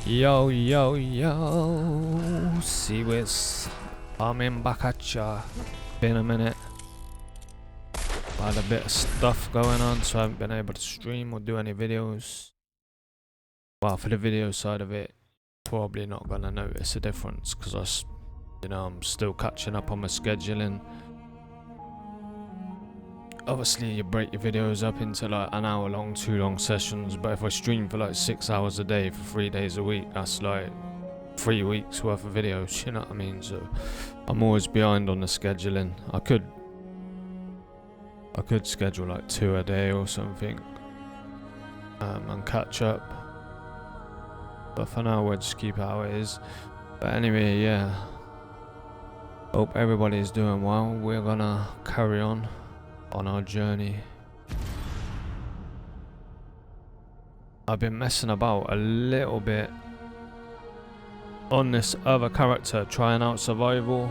Yo, yo, yo, see what's coming back at ya. Been a minute. Had a bit of stuff going on, so I haven't been able to stream or do any videos. Well, for the video side of it, probably not gonna notice a difference because I'm still catching up on my scheduling. Obviously, you break your videos up into like an hour long, 2 long sessions, but if I stream for like 6 hours a day for 3 days a week, that's like 3 weeks worth of videos, you know what I mean? So I'm always behind on the scheduling. I could schedule like 2 a day or something, and catch up. But for now, we'll just keep it how it is. But anyway, yeah. Hope everybody's doing well. We're gonna carry on our journey. I've been messing about a little bit on this other character, trying out survival.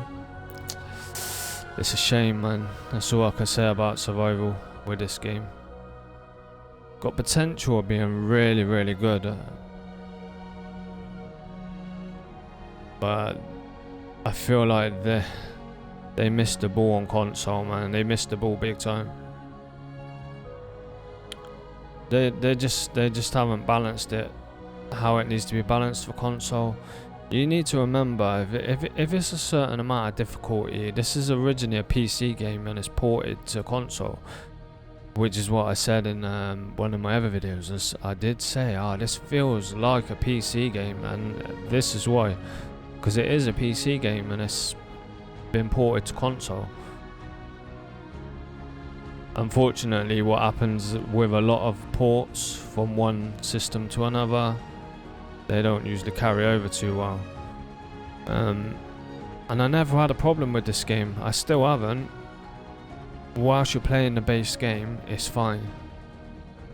It's a shame, man. That's all I can say about survival with this game. Got potential of being really, really good. But I feel like they missed the ball on console, man. They missed the ball big time. They just haven't balanced it how it needs to be balanced for console. You need to remember, if it's a certain amount of difficulty, this is originally a PC game and it's ported to console, which is what I said in one of my other videos. I did say, this feels like a PC game, and this is why, because it is a PC game and it's been ported to console. Unfortunately, what happens with a lot of ports from one system to another, they don't usually carry over too well. And I never had a problem with this game. I still haven't. Whilst you're playing the base game, it's fine.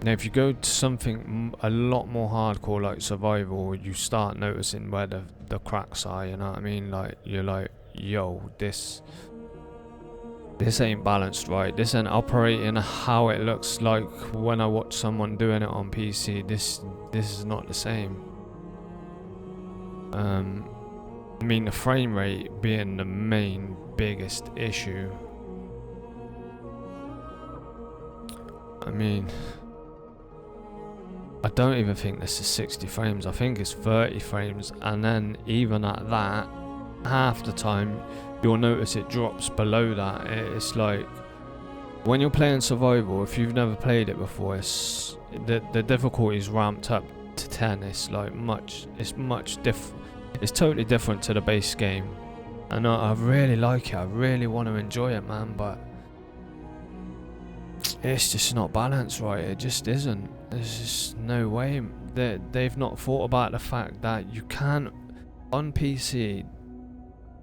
Now if you go to something a lot more hardcore like survival, you start noticing where the cracks are, you know what I mean? Like, you're like, yo, this ain't balanced right. This ain't operating how it looks like when I watch someone doing it on PC. This is not the same. I mean, the frame rate being the biggest issue. I mean, I don't even think this is 60 frames. I think it's 30 frames, and then even at that, half the time you'll notice it drops below that. It's like when you're playing survival, if you've never played it before, it's the difficulty is ramped up to 10. It's like it's totally different to the base game, and I really like it. I really want to enjoy it, man, but it's just not balanced right. It just isn't. There's just no way. They've not thought about the fact that you can, on PC,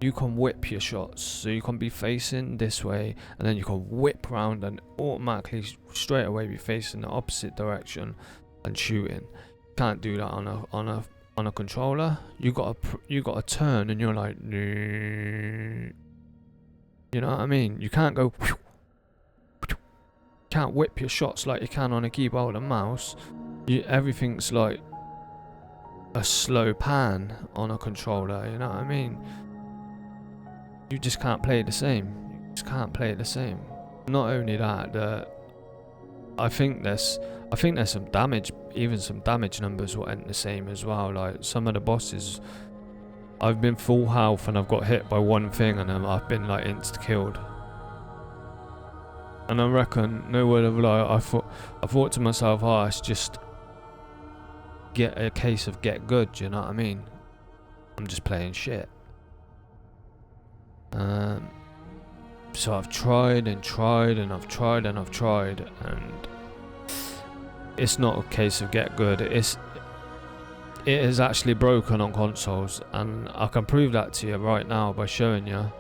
you can whip your shots. So you can be facing this way, and then you can whip round and automatically straight away be facing the opposite direction and shooting. Can't do that on a controller. You gotta turn, and you're like, you know what I mean? You can't go. Can't whip your shots like you can on a keyboard and mouse. Everything's like a slow pan on a controller, you know what I mean? You just can't play the same. You just can't play it the same. Not only that, I think there's some damage, even some damage numbers will end the same as well. Like some of the bosses, I've been full health and I've got hit by one thing and I've been like insta killed. And I reckon, no word of lie, I thought to myself, it's just get a case of get good, you know what I mean? I'm just playing shit. So I've tried and tried and I've tried and I've tried, and it's not a case of get good. It is actually broken on consoles, and I can prove that to you right now by showing you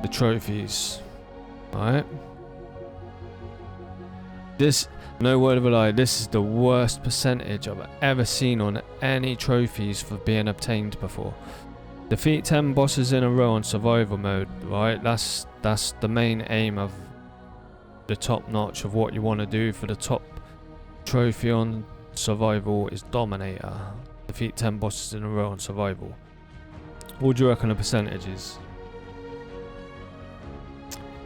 the trophies. Alright, this, no word of a lie, this is the worst percentage I've ever seen on any trophies for being obtained before. Defeat 10 bosses in a row on survival mode, right? That's the main aim of the top notch of what you want to do for the top trophy on survival is Dominator. Defeat 10 bosses in a row on survival. What do you reckon the percentage is?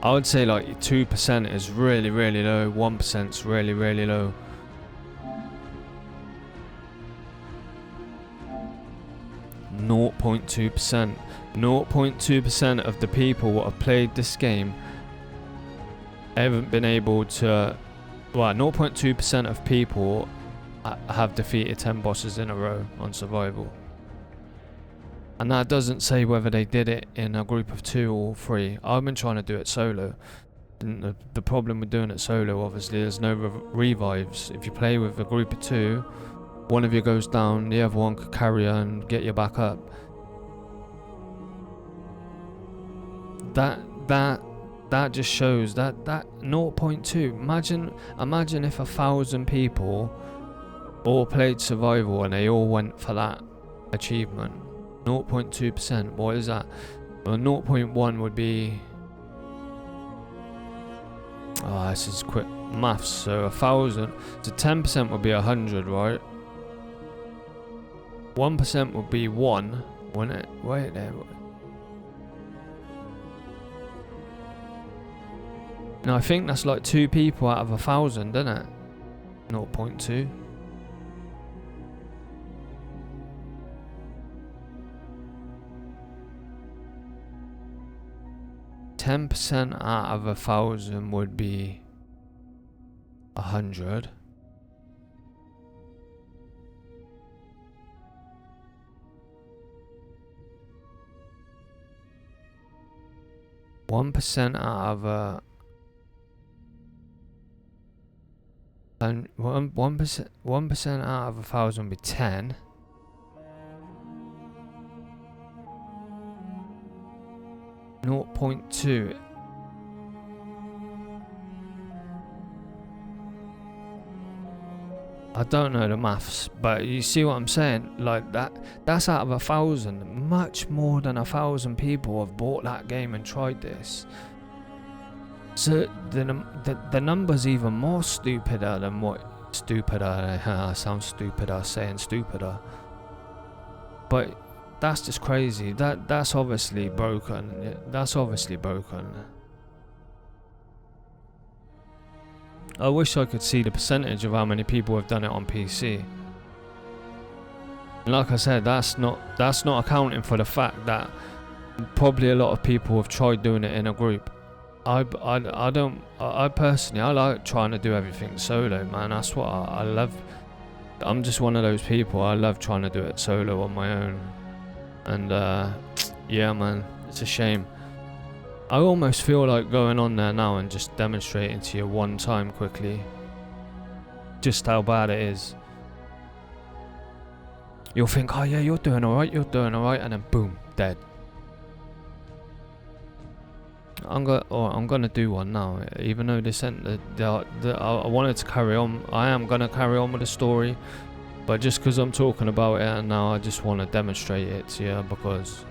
I would say like 2% is really, really low. 1% is really, really low. Naught 0.2%. 0.2% of the people that have played this game haven't been able to. Well, 0.2% of people have defeated 10 bosses in a row on survival. And that doesn't say whether they did it in a group of 2 or 3. I've been trying to do it solo. And the problem with doing it solo, obviously, there's no revives. If you play with a group of 2, one of you goes down, the other one could carry you and get you back up. That just shows that 0.2. Imagine if 1,000 people all played survival and they all went for that achievement. 0.2%. What is that? Well, 0.1 would be. Oh, this is quick maths. So 1,000. So 10% would be 100, right? 1% would be 1, wouldn't it? Wait there. No, I think that's like 2 people out of 1,000, isn't it? 0.2. %, out of 1,000 would be 100. One percent out of a 1% out of 1,000 would be 10. Naught 0.2. I don't know the maths, but you see what I'm saying? Like that's out of 1,000. Much more than 1,000 people have bought that game and tried this. So the number's even more stupider than what stupider. I sound stupider saying stupider. But that's just crazy. That's obviously broken. That's obviously broken. I wish I could see the percentage of how many people have done it on PC. And like I said, that's not accounting for the fact that probably a lot of people have tried doing it in a group. I personally like trying to do everything solo, man. That's what I love. I'm just one of those people. I love trying to do it solo on my own. And yeah, man, it's a shame. I almost feel like going on there now and just demonstrating to you one time quickly just how bad it is. You'll think, oh yeah, you're doing alright, and then boom, dead. I'm gonna do one now, even though they sent I wanted to carry on. I am gonna carry on with the story, but just because I'm talking about it and now I just want to demonstrate it to you because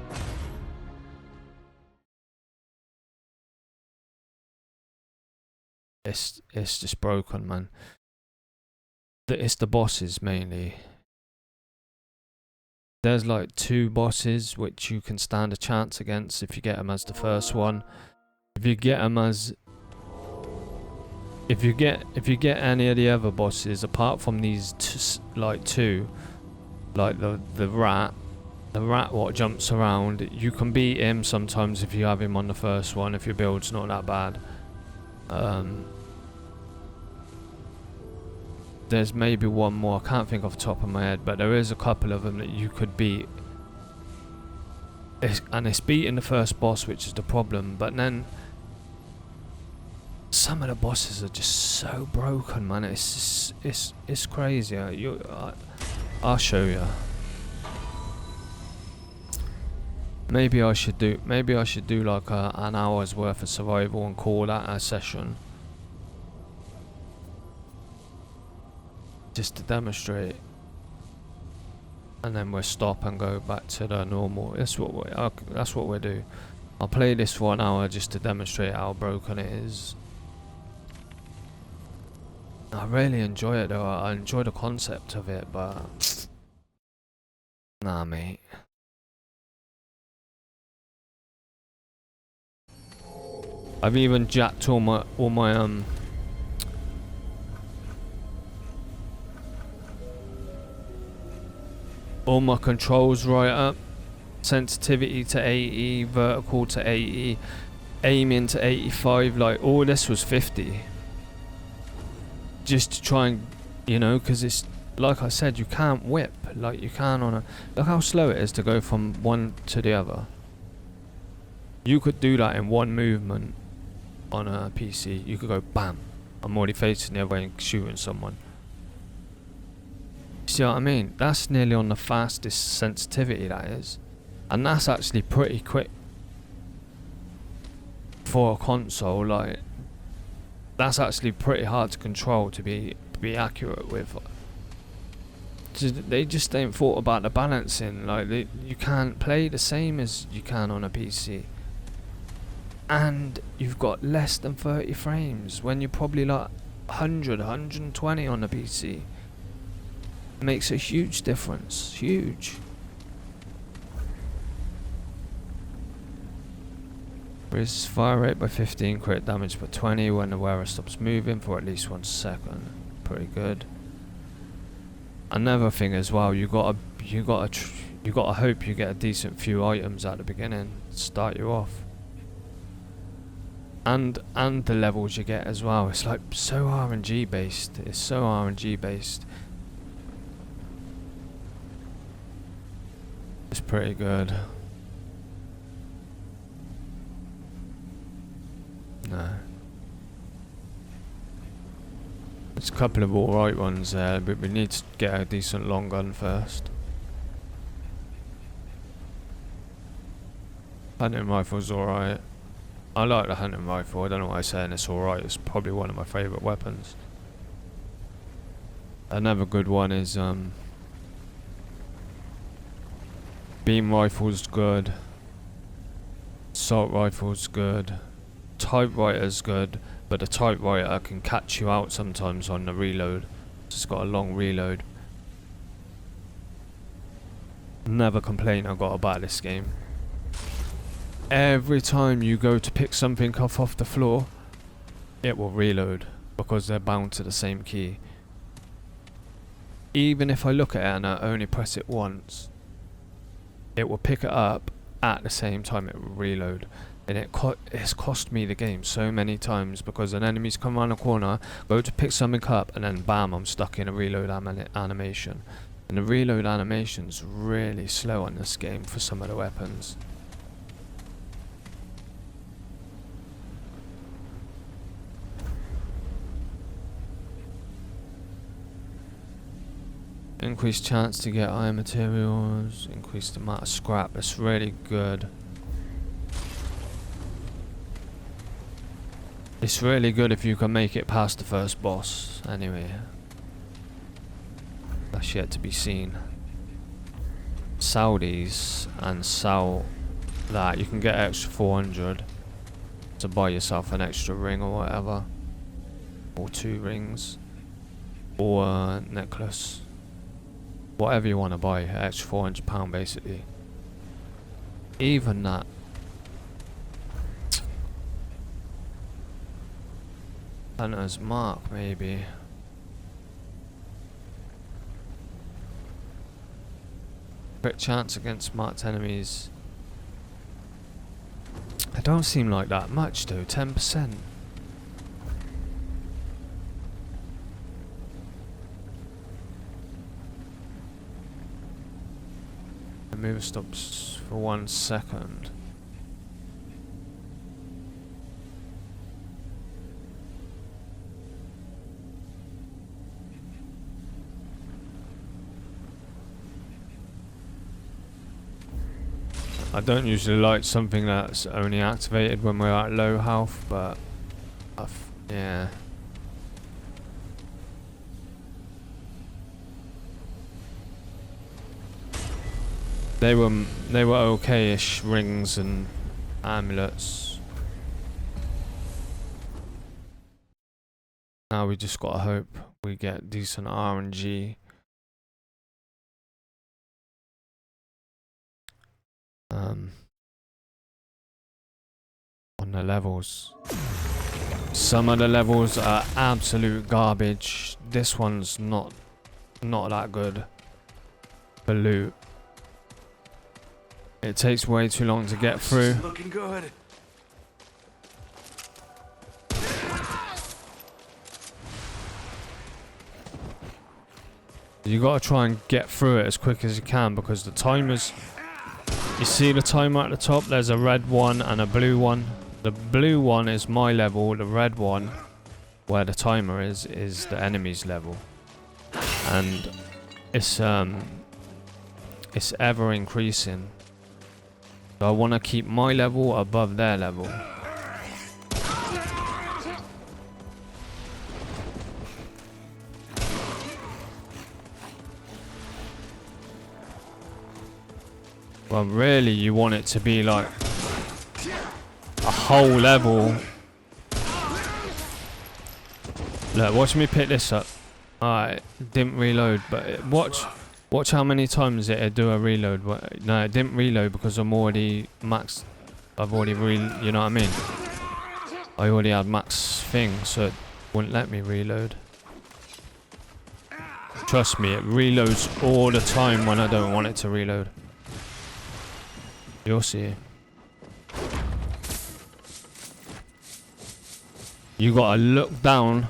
it's just broken, man. It's the bosses mainly. There's like 2 bosses which you can stand a chance against if you get them as the first one. If you get them as if you get any of the other bosses apart from these two, like the rat what jumps around, you can beat him sometimes if you have him on the first one if your build's not that bad. There's maybe one more, I can't think off the top of my head, but there is a couple of them that you could beat. It's beating the first boss, which is the problem, but then some of the bosses are just so broken, man. It's crazy. I'll show you. Maybe I should do like an hour's worth of survival and call that a session, just to demonstrate, and then we'll stop and go back to the normal. That's what we'll do. I'll play this for an hour just to demonstrate how broken it is. I really enjoy it though. I enjoy the concept of it, but nah, mate. I've even jacked all my controls right up. Sensitivity to 80, vertical to 80, aiming to 85. Like all this was 50. Just to try and, you know, because it's like I said, you can't whip like you can on a. Look how slow it is to go from one to the other. You could do that in one movement on a PC. You could go bam, I'm already facing the other way and shooting someone. See what I mean? That's nearly on the fastest sensitivity that is. And that's actually pretty quick for a console. Like, that's actually pretty hard to control to be accurate with. They just ain't thought about the balancing. Like, you can't play the same as you can on a PC. And you've got less than 30 frames when you're probably like 100, 120 on the PC. It makes a huge difference. Huge. Increases fire rate by 15, crit damage by 20 when the wearer stops moving for at least 1 second. Pretty good. Another thing as well, you gotta hope you get a decent few items at the beginning to start you off. And the levels you get as well. It's like so RNG based. It's so RNG based. It's pretty good. No. There's a couple of alright ones there, but we need to get a decent long gun first. Hunting rifle's alright. I like the hunting rifle. I don't know why I'm saying it's alright. It's probably one of my favourite weapons. Another good one is beam rifle's good. Assault rifle's good. Typewriter's good, but the typewriter can catch you out sometimes on the reload. It's got a long reload. Never complain I got about this game. Every time you go to pick something off the floor, it will reload because they're bound to the same key. Even if I look at it and I only press it once, it will pick it up at the same time it will reload. And it's cost me the game so many times because an enemy's come around the corner, go to pick something up, and then bam, I'm stuck in a reload animation. And the reload animation's really slow on this game for some of the weapons. Increased chance to get iron materials, increased amount of scrap. It's really good. It's really good if you can make it past the first boss. Anyway, that's yet to be seen. Saudis and sell that. You can get extra 400 to buy yourself an extra ring or whatever, or 2 rings, or a necklace. Whatever you want to buy, extra £400 basically. Even that. Hunter's mark maybe. Crit chance against marked enemies. It don't seem like that much though, 10%. The mover stops for 1 second. I don't usually like something that's only activated when we're at low health, but yeah. They were okay-ish rings and amulets. Now we just gotta hope we get decent RNG. On the levels. Some of the levels are absolute garbage. This one's not that good for loot. It takes way too long to get through. Looking good. You gotta try and get through it as quick as you can because the timers. You see the timer at the top? There's a red one and a blue one. The blue one is my level. The red one, where the timer is the enemy's level, and it's ever increasing. So I want to keep my level above their level. Well, really, you want it to be like a whole level. Look, watch me pick this up. Alright, didn't reload, but watch how many times it'd do a reload. No, it didn't reload because I'm already maxed. I've already you know what I mean? I already had max thing, so it wouldn't let me reload. Trust me, it reloads all the time when I don't want it to reload. You'll see. You gotta look down.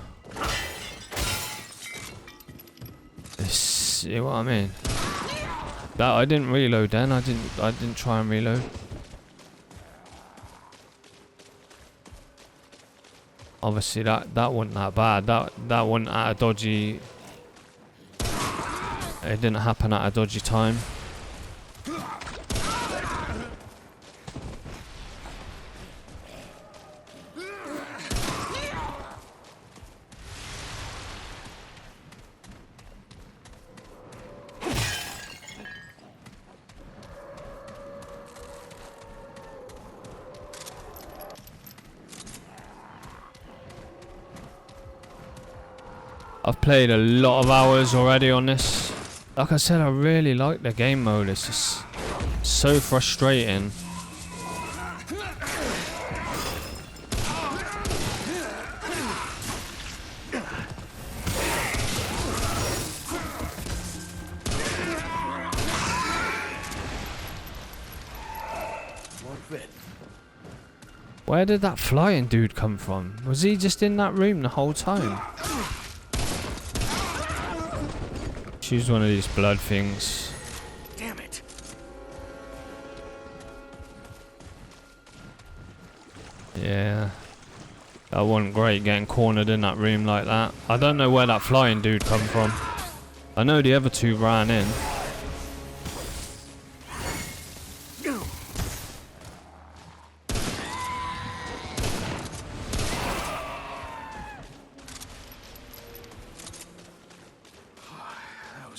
See what I mean? That I didn't reload then. I didn't try and reload. Obviously that wasn't that bad. That wasn't at a dodgy. It didn't happen at a dodgy time. I've played a lot of hours already on this. Like I said, I really like the game mode. It's just so frustrating. Where did that flying dude come from? Was he just in that room the whole time? Choose one of these blood things. Damn it. Yeah. That wasn't great getting cornered in that room like that. I don't know where that flying dude come from. I know the other two ran in.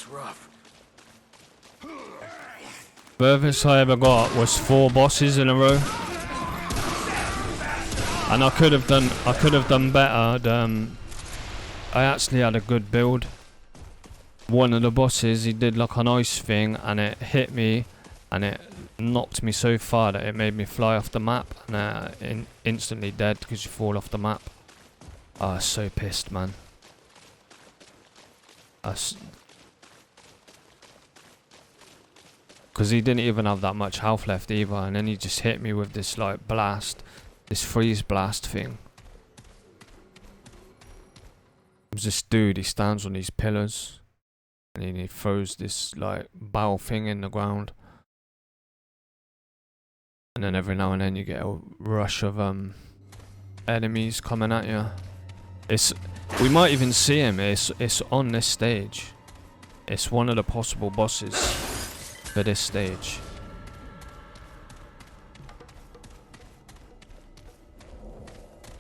Rough. Furthest I ever got was 4 bosses in a row, and I could have done better. I actually had a good build. One of the bosses, he did like an ice thing, and it hit me, and it knocked me so far that it made me fly off the map, and instantly dead because you fall off the map. I was so pissed, man. Because he didn't even have that much health left either, and then he just hit me with this like blast, this freeze blast thing. There's this dude, he stands on these pillars, and then he throws this like bow thing in the ground, and then every now and then you get a rush of enemies coming at you. We might even see him. It's on this stage. It's one of the possible bosses for this stage.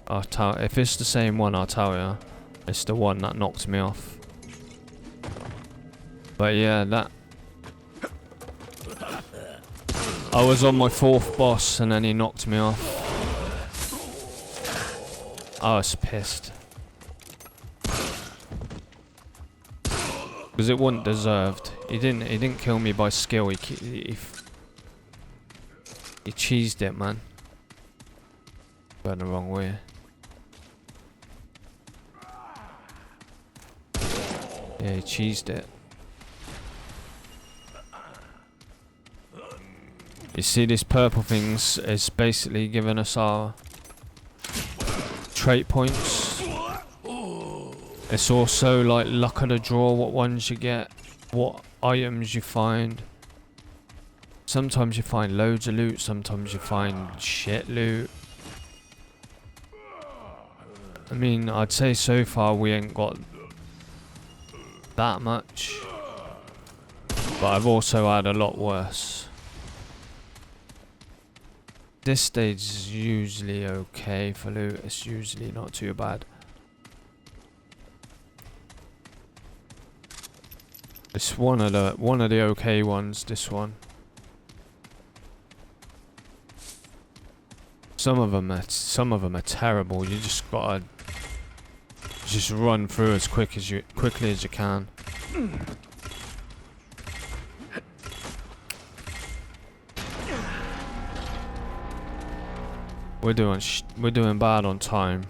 If it's the same one, I'll tell you. It's the one that knocked me off. But yeah, I was on my 4th boss and then he knocked me off. I was pissed. Because it wasn't deserved. He didn't kill me by skill. He cheesed it, man. Going the wrong way. Yeah, he cheesed it. You see, this purple thing's is basically giving us our trait points. It's also like luck of the draw, what ones you get, what items you find. Sometimes you find loads of loot, sometimes you find shit loot. I mean, I'd say so far we ain't got that much. But I've also had a lot worse. This stage is usually okay for loot, it's usually not too bad. It's one of the okay ones, this one. Some of them are terrible. You just gotta just run through as quickly as you can. We're doing bad on time.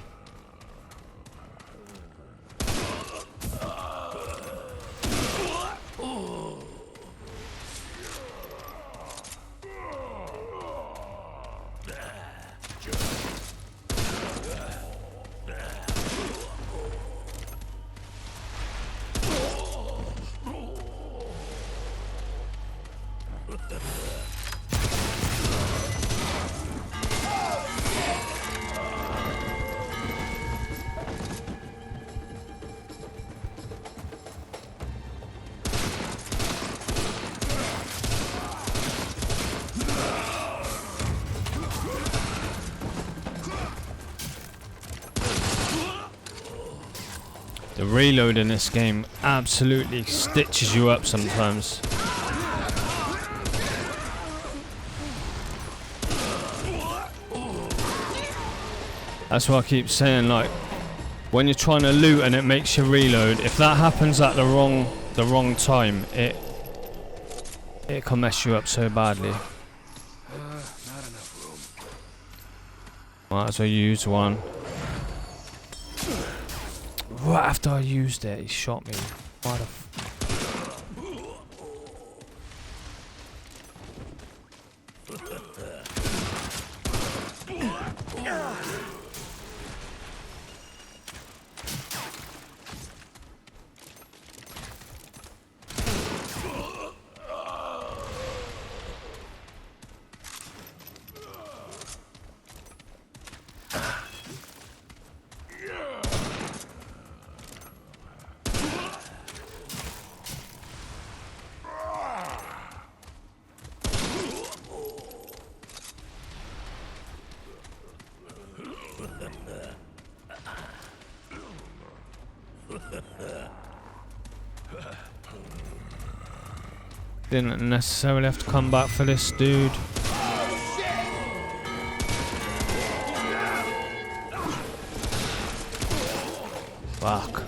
The reload in this game absolutely stitches you up sometimes. That's what I keep saying, like when you're trying to loot and it makes you reload, if that happens at the wrong time, it can mess you up so badly. Not enough room. Might as well use one. Right after I used it, he shot me. Why the Didn't necessarily have to come back for this, dude. Fuck.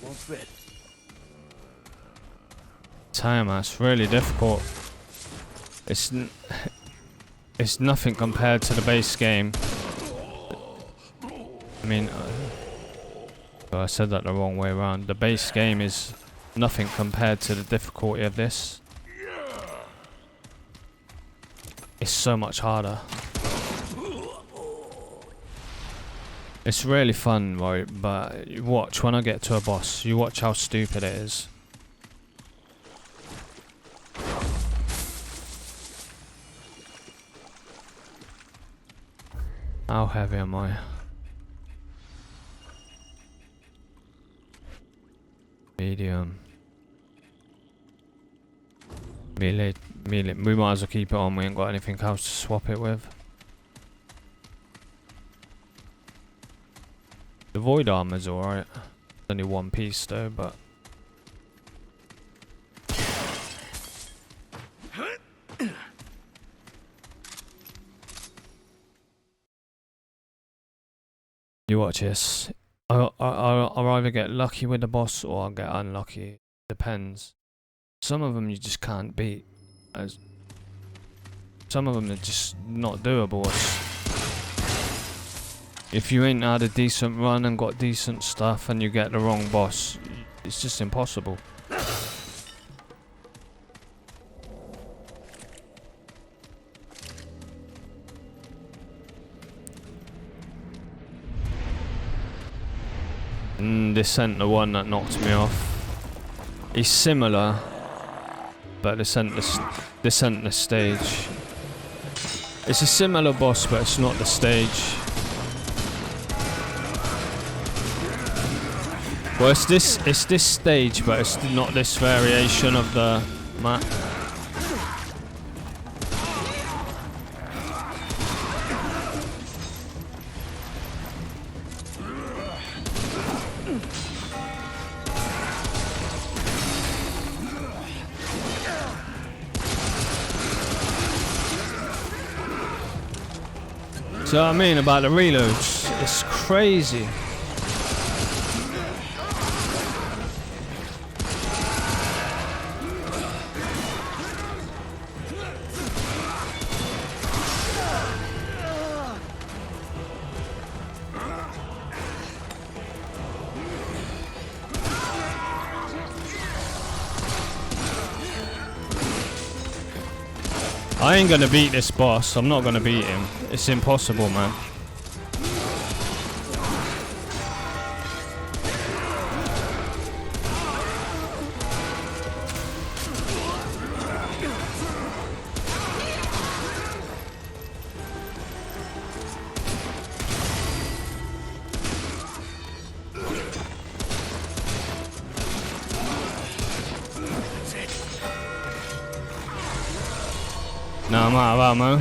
Won't fit. Damn, that's really difficult. It's nothing compared to the base game. I mean, I said that the wrong way around. The base game is nothing compared to the difficulty of this. It's so much harder. It's really fun, right? But you watch when I get to a boss. You watch how stupid it is. How heavy am I? Medium. Melee. We might as well keep it on. We ain't got anything else to swap it with. The void armor's alright. Only one piece though, but. You watch this. I'll either get lucky with the boss or I'll get unlucky. Depends. Some of them you just can't beat. Some of them are just not doable. If you ain't had a decent run and got decent stuff and you get the wrong boss, it's just impossible. This ain't the one that knocked me off. He's similar, but this ain't the stage. It's a similar boss, but it's not the stage. Well, it's this stage, but it's not this variation of the map. See what I mean about the reloads? It's crazy. I ain't gonna beat this boss. I'm not gonna beat him. It's impossible, man. No, I'm out of ammo.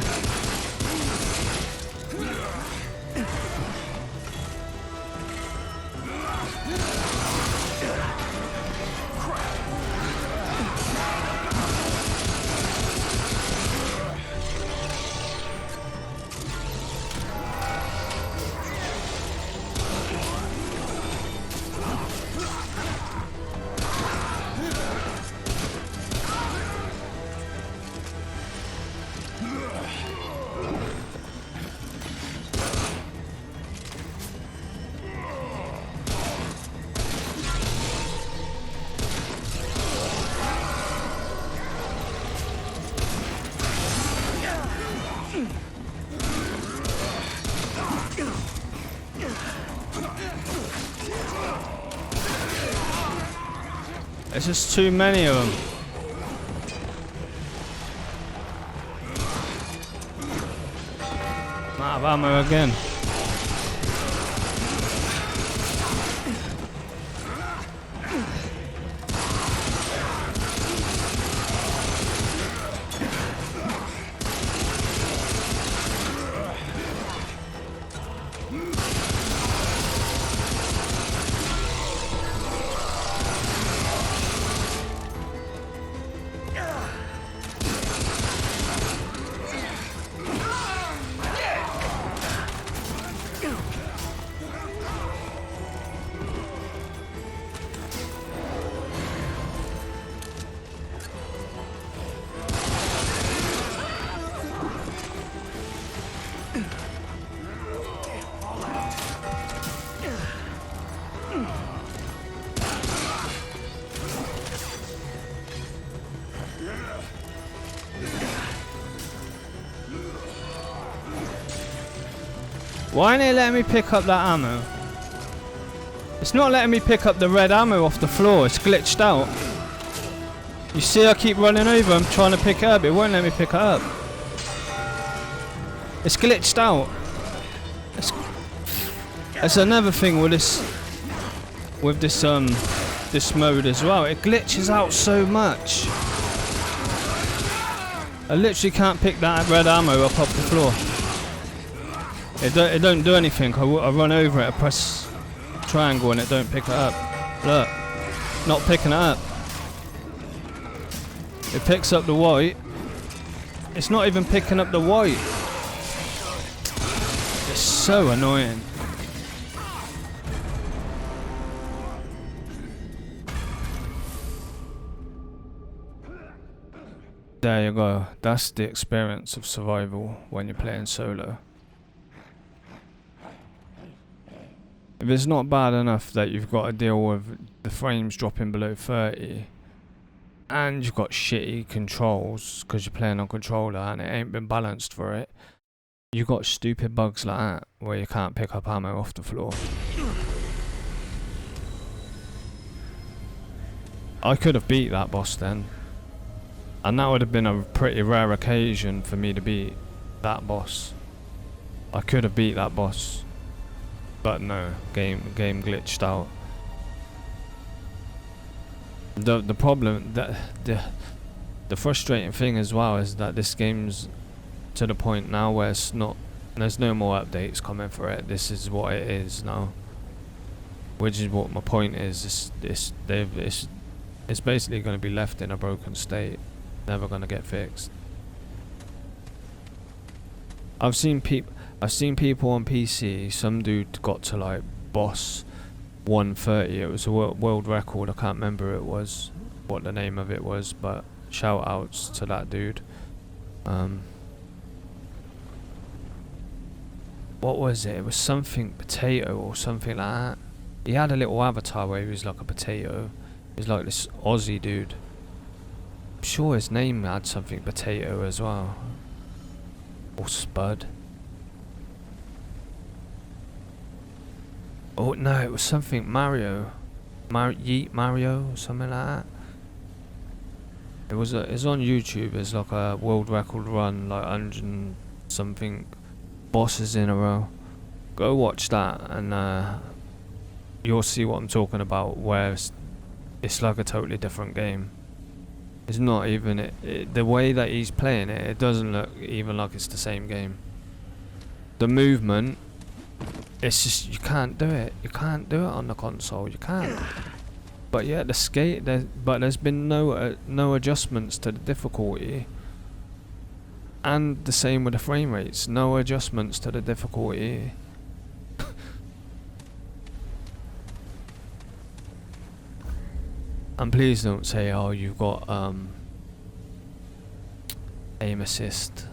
There's just too many of them. I'm out of ammo again. Why ain't it letting me pick up that ammo? It's not letting me pick up the red ammo off the floor. It's glitched out. You see I keep running over. I'm trying to pick it up. It won't let me pick it up. It's glitched out. That's another thing with this this mode as well. It glitches out so much. I literally can't pick that red ammo up off the floor. It don't do anything. I run over it, I press triangle and it don't pick it up. Look, not picking it up. It picks up the white. It's not even picking up the white. It's so annoying. There you go. That's the experience of survival when you're playing solo. If it's not bad enough that you've got to deal with the frames dropping below 30 and you've got shitty controls because you're playing on controller and it ain't been balanced for it, you got stupid bugs like that where you can't pick up ammo off the floor. I could have beat that boss then, and that would have been a pretty rare occasion for me to beat that boss. I could have beat that boss, but no, game glitched out. The problem, that the frustrating thing as well is that this game's to the point now where it's not, there's no more updates coming for it. This is what it is now, which is what my point is. It's basically going to be left in a broken state, never going to get fixed. I've seen people on PC. Some dude got to like boss 130. It was a world record. I can't remember what the name of it was, but shout outs to that dude. What was it? It was something potato or something like that. He had a little avatar where he was like a potato. He was like this Aussie dude. I'm sure his name had something potato as well. Or Spud. Oh no, it was something Mario. Yeet Mario, something like that. It's on YouTube. It's like a world record run, like 100 and something bosses in a row. Go watch that and you'll see what I'm talking about, where it's like a totally different game. It's not even the way that he's playing it, it doesn't look even like it's the same game. The movement, it's just, you can't do it. You can't do it on the console. You can't. But yeah, there's been no adjustments to the difficulty. And the same with the frame rates. No adjustments to the difficulty. And please don't say, oh, you've got aim assist.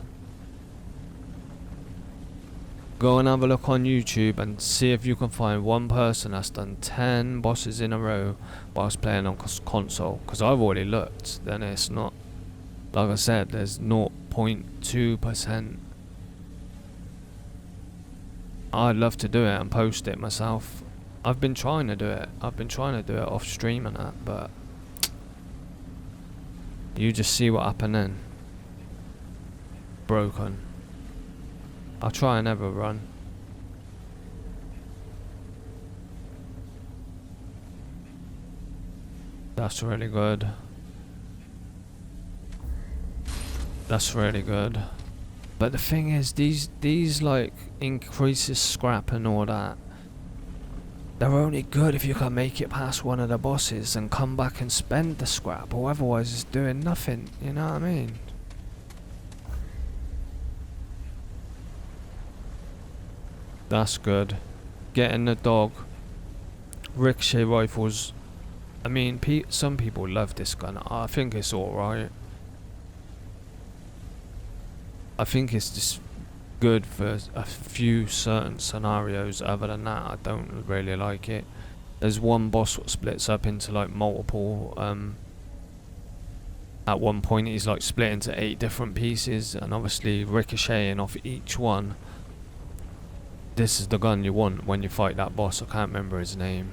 Go and have a look on YouTube and see if you can find one person that's done 10 bosses in a row whilst playing on console. Because I've already looked, then it's not. Like I said, there's 0.2%. I'd love to do it and post it myself. I've been trying to do it. Off stream and that, but you just see what happened then. Broken. I'll try and never run. That's really good. That's really good. But the thing is, these like increases scrap and all that, they're only good if you can make it past one of the bosses and come back and spend the scrap, or otherwise it's doing nothing, you know what I mean? That's good. Getting the dog. Ricochet rifles. I mean, some people love this gun. I think it's alright. I think it's just good for a few certain scenarios. Other than that, I don't really like it. There's one boss that splits up into like multiple. At one point, he's like split into 8 different pieces, and obviously ricocheting off each one. This is the gun you want when you fight that boss. I can't remember his name.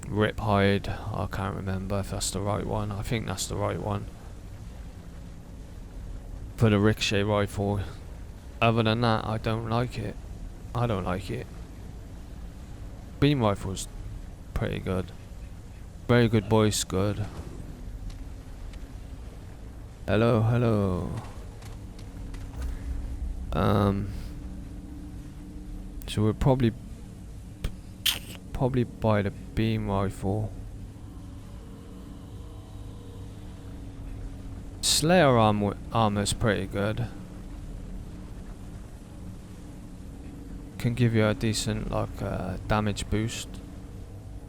Rip Hide. I can't remember if that's the right one. I think that's the right one. For the ricochet rifle. Other than that, I don't like it. Beam rifle's pretty good. Very good voice, good. Hello, hello. So we'll probably buy the beam rifle. Slayer armor's pretty good. Can give you a decent like damage boost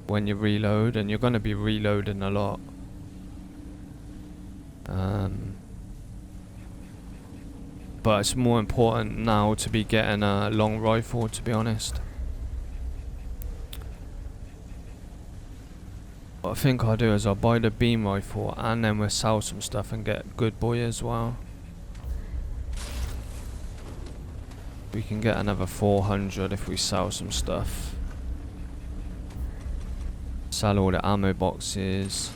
when you reload, and you're gonna be reloading a lot. But it's more important now to be getting a long rifle, to be honest. What I think I'll do is I'll buy the beam rifle and then we'll sell some stuff and get good boy as well. We can get another 400 if we sell some stuff. Sell all the ammo boxes.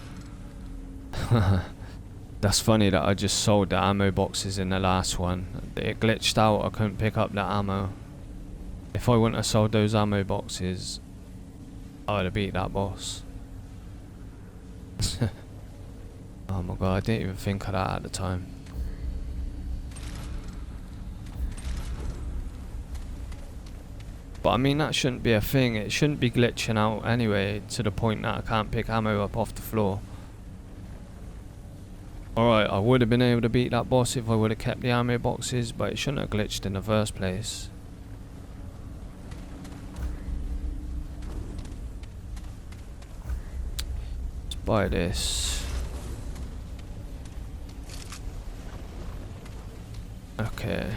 That's funny that I just sold the ammo boxes in the last one. It glitched out, I couldn't pick up the ammo. If I wouldn't have sold those ammo boxes, I would have beat that boss. Oh my god, I didn't even think of that at the time. But I mean, that shouldn't be a thing. It shouldn't be glitching out anyway, to the point that I can't pick ammo up off the floor. Alright, I would have been able to beat that boss if I would have kept the ammo boxes, but it shouldn't have glitched in the first place. Let's buy this. Okay.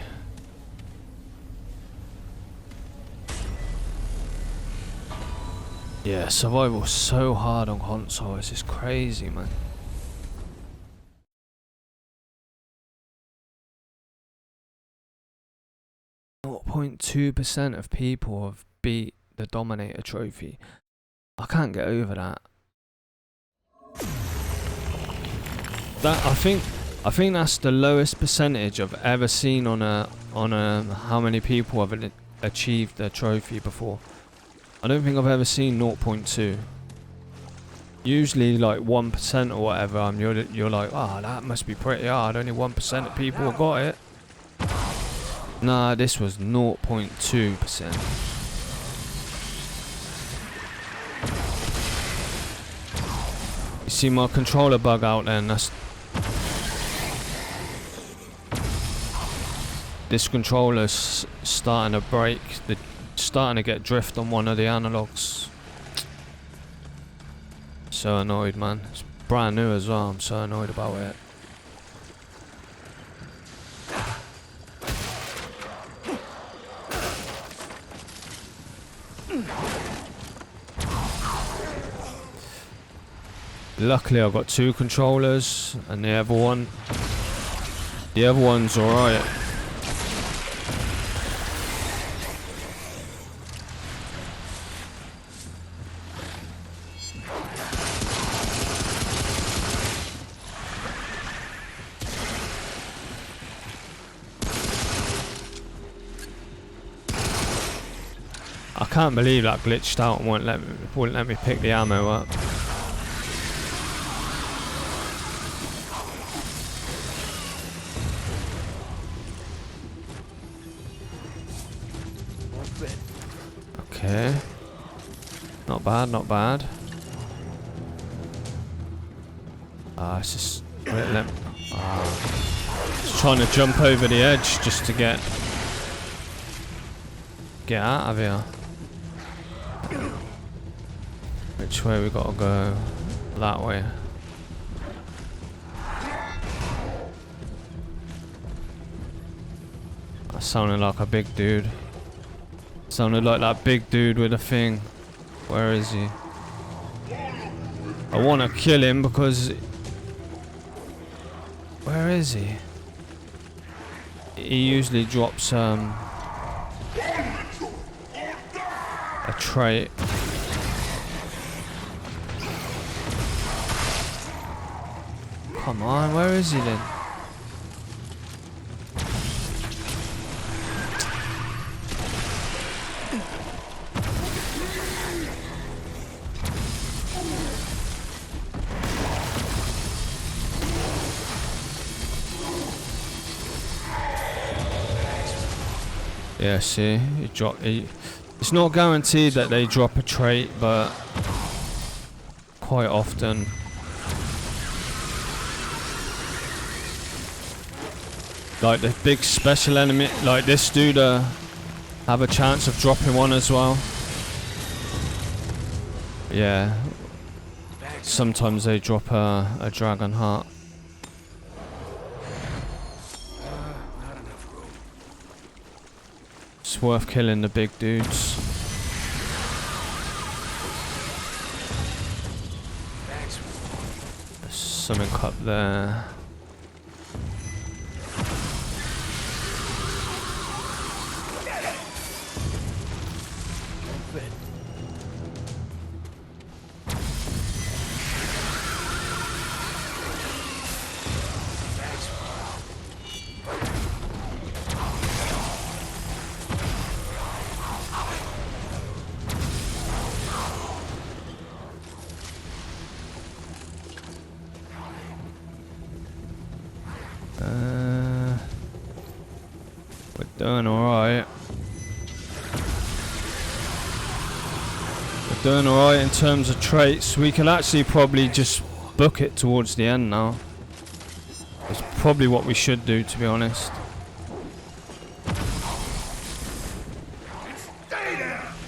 Yeah, survival's so hard on console, it's just crazy, man. What 0.2% of people have beat the Dominator trophy. I can't get over that. I think that's the lowest percentage I've ever seen on a how many people have achieved the trophy before. I don't think I've ever seen 0.2. Usually like 1% or whatever, and you're like, oh, that must be pretty hard. Only 1% of people have got it. Nah, this was 0.2%. You see my controller bug out there, and that's... This controller's starting to break, starting to get drift on one of the analogs. So annoyed, man. It's brand new as well, I'm so annoyed about it. Luckily I've got two controllers, and the other one's alright. I can't believe that glitched out and wouldn't let me pick the ammo up. Okay. Not bad, not bad. It's just... just trying to jump over the edge just to get out of here. Which way we gotta go? That way. That sounded like a big dude. Sounded like that big dude with a thing. Where is he? I wanna kill him because... Where is he? He usually drops a trait. Come on, where is he then? Yeah, see, it's not guaranteed that they drop a trait, but quite often. Like the big special enemy, like this dude, have a chance of dropping one as well. Yeah. Sometimes they drop a dragon heart. Not enough room. It's worth killing the big dudes. There's something up there. We're doing alright. We're doing alright in terms of traits. We can actually probably just book it towards the end now. It's probably what we should do, to be honest.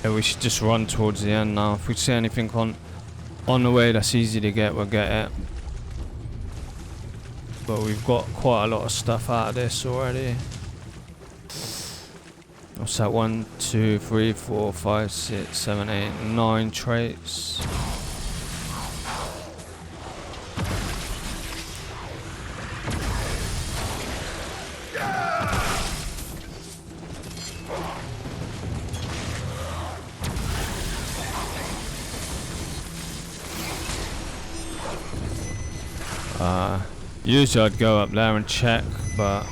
Yeah, we should just run towards the end now. If we see anything on the way that's easy to get, we'll get it. But we've got quite a lot of stuff out of this already. What's that? 1, 2, 3, 4, 5, 6, 7, 8, 9 traits. Usually I'd go up there and check, but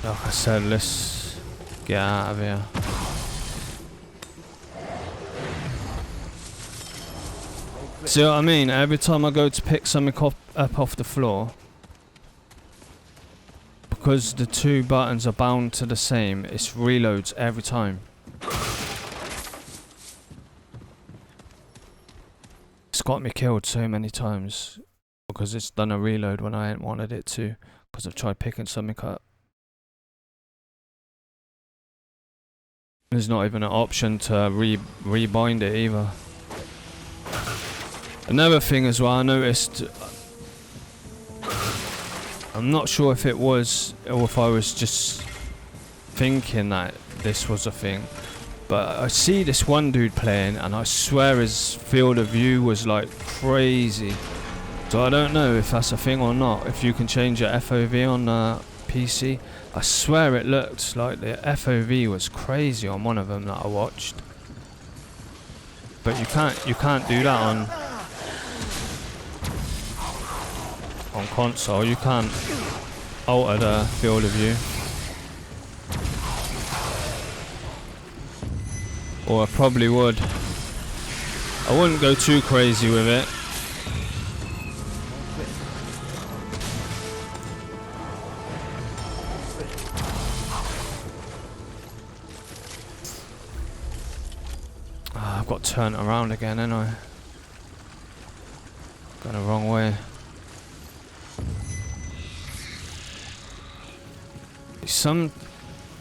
like I said, let's get out of here. See what I mean? Every time I go to pick something up off the floor, because the two buttons are bound to the same, it reloads every time. It's got me killed so many times because it's done a reload when I ain't wanted it to, because I've tried picking something up. There's not even an option to rebind it either. Another thing as well, I noticed, I'm not sure if it was, or if I was just thinking that this was a thing, but I see this one dude playing and I swear his field of view was like crazy. So I don't know if that's a thing or not, if you can change your FOV on the PC. I swear it looked like the FOV was crazy on one of them that I watched. But you can't do that on console. You can't alter the field of view. Or I probably would. I wouldn't go too crazy with it. I've got to turn it around again, ain't I? Going the wrong way.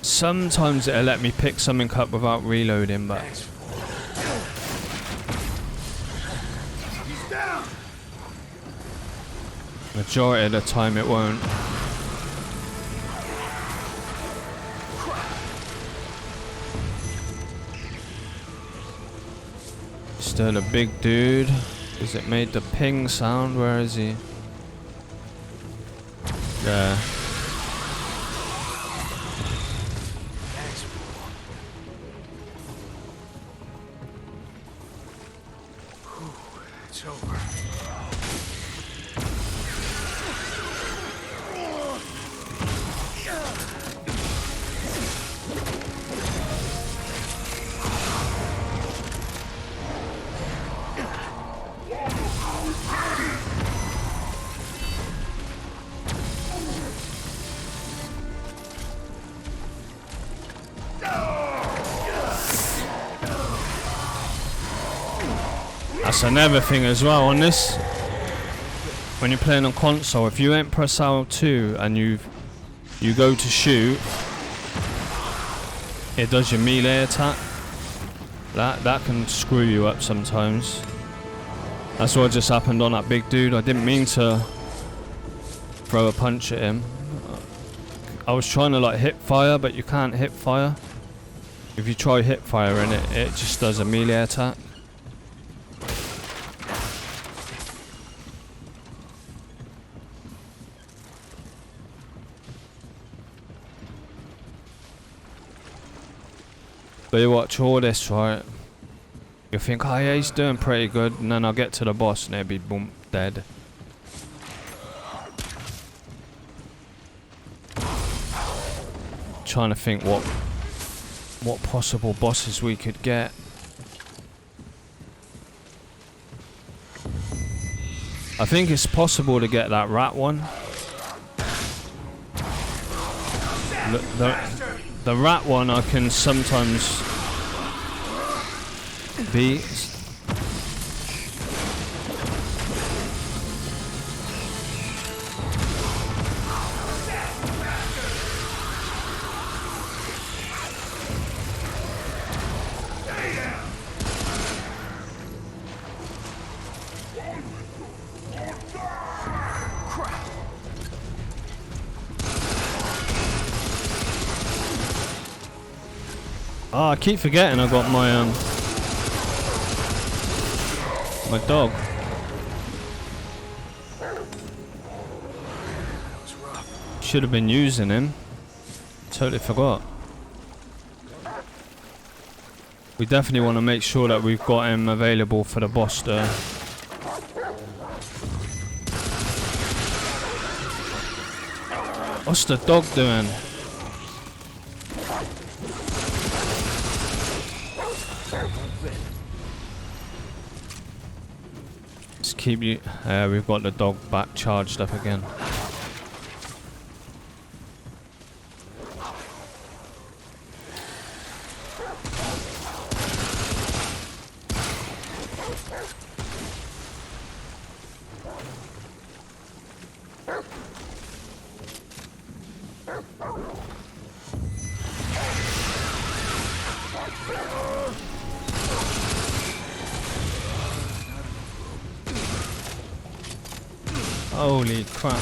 Sometimes it'll let me pick something up without reloading, but majority of the time it won't. Still a big dude. Has it made the ping sound? Where is he? There. It's over. That's another thing as well on this. When you're playing on console, if you ain't press L2 and you go to shoot, it does your melee attack. That can screw you up sometimes. That's what just happened on that big dude. I didn't mean to throw a punch at him. I was trying to like hip fire, but you can't hip fire. If you try hip fire in it, it just does a melee attack. But you watch all this, right? You think, oh yeah, he's doing pretty good, and then I'll get to the boss and it'll be boom, dead. Trying to think what possible bosses we could get. I think it's possible to get that rat one. The rat one I can sometimes beat. Oh, I keep forgetting I got my my dog. Should have been using him. Totally forgot. We definitely want to make sure that we've got him available for the boss there. What's the dog doing? Let's keep you. We've got the dog back charged up again. Holy crap.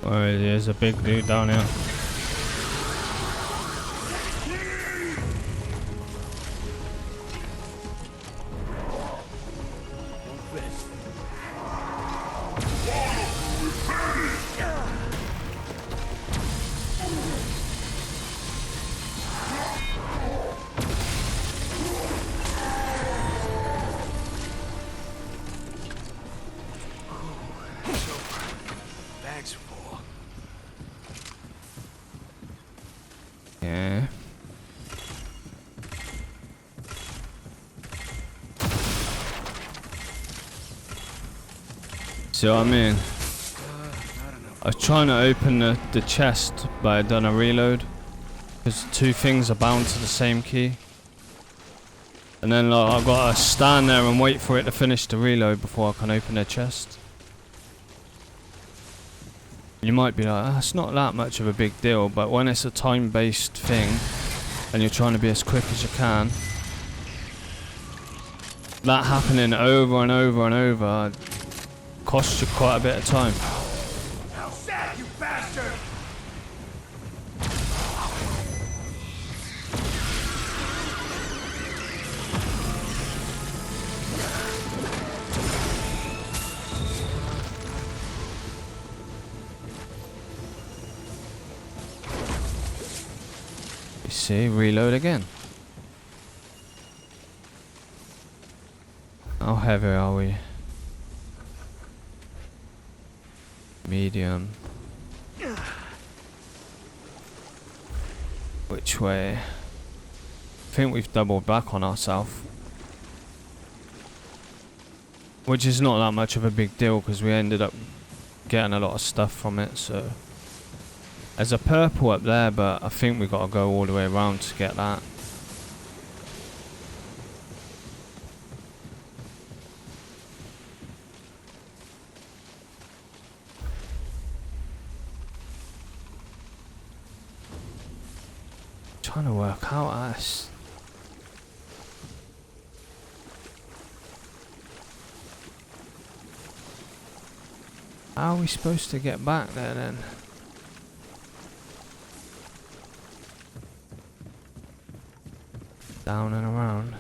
Oh, there's a big dude down here. Yeah. See what I mean? I was trying to open the chest, but I done a reload. Because two things are bound to the same key. And then like, I've got to stand there and wait for it to finish the reload before I can open the chest. You might be like, oh, it's not that much of a big deal, but when it's a time-based thing, and you're trying to be as quick as you can, that happening over and over and over costs you quite a bit of time. How sad, you bastard! You see, reload again. How heavy are we? Medium. Which way? I think we've doubled back on ourselves. Which is not that much of a big deal because we ended up getting a lot of stuff from it, so. There's a purple up there, but I think we gotta go all the way around to get that. Trying to work out this. How are we supposed to get back there then? Down and around.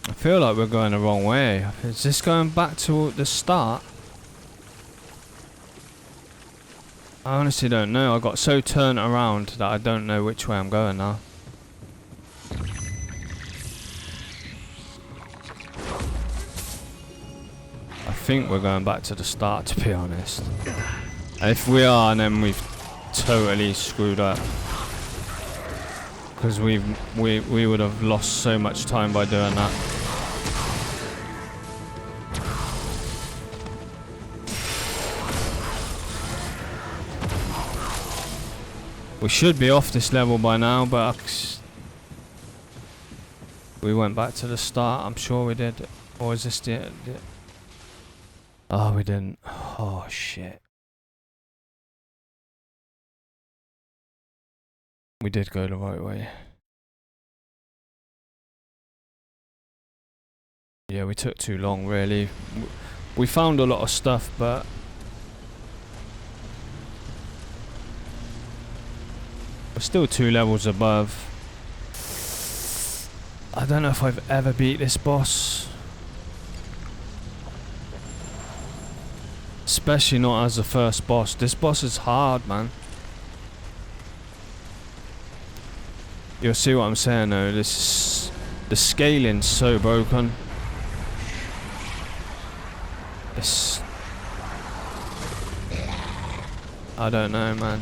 I feel like we're going the wrong way. Is this going back to the start? I honestly don't know. I got so turned around that I don't know which way I'm going now. I think we're going back to the start, to be honest. If we are, then we've totally screwed up. Because we would have lost so much time by doing that. We should be off this level by now, but we went back to the start. I'm sure we did. Or is this the... Oh, we didn't. Oh, shit. We did go the right way. Yeah, we took too long, really. We found a lot of stuff, but... we're still 2 levels above. I don't know if I've ever beat this boss. Especially not as the first boss. This boss is hard, man. You'll see what I'm saying though. The scaling's so broken. I don't know, man.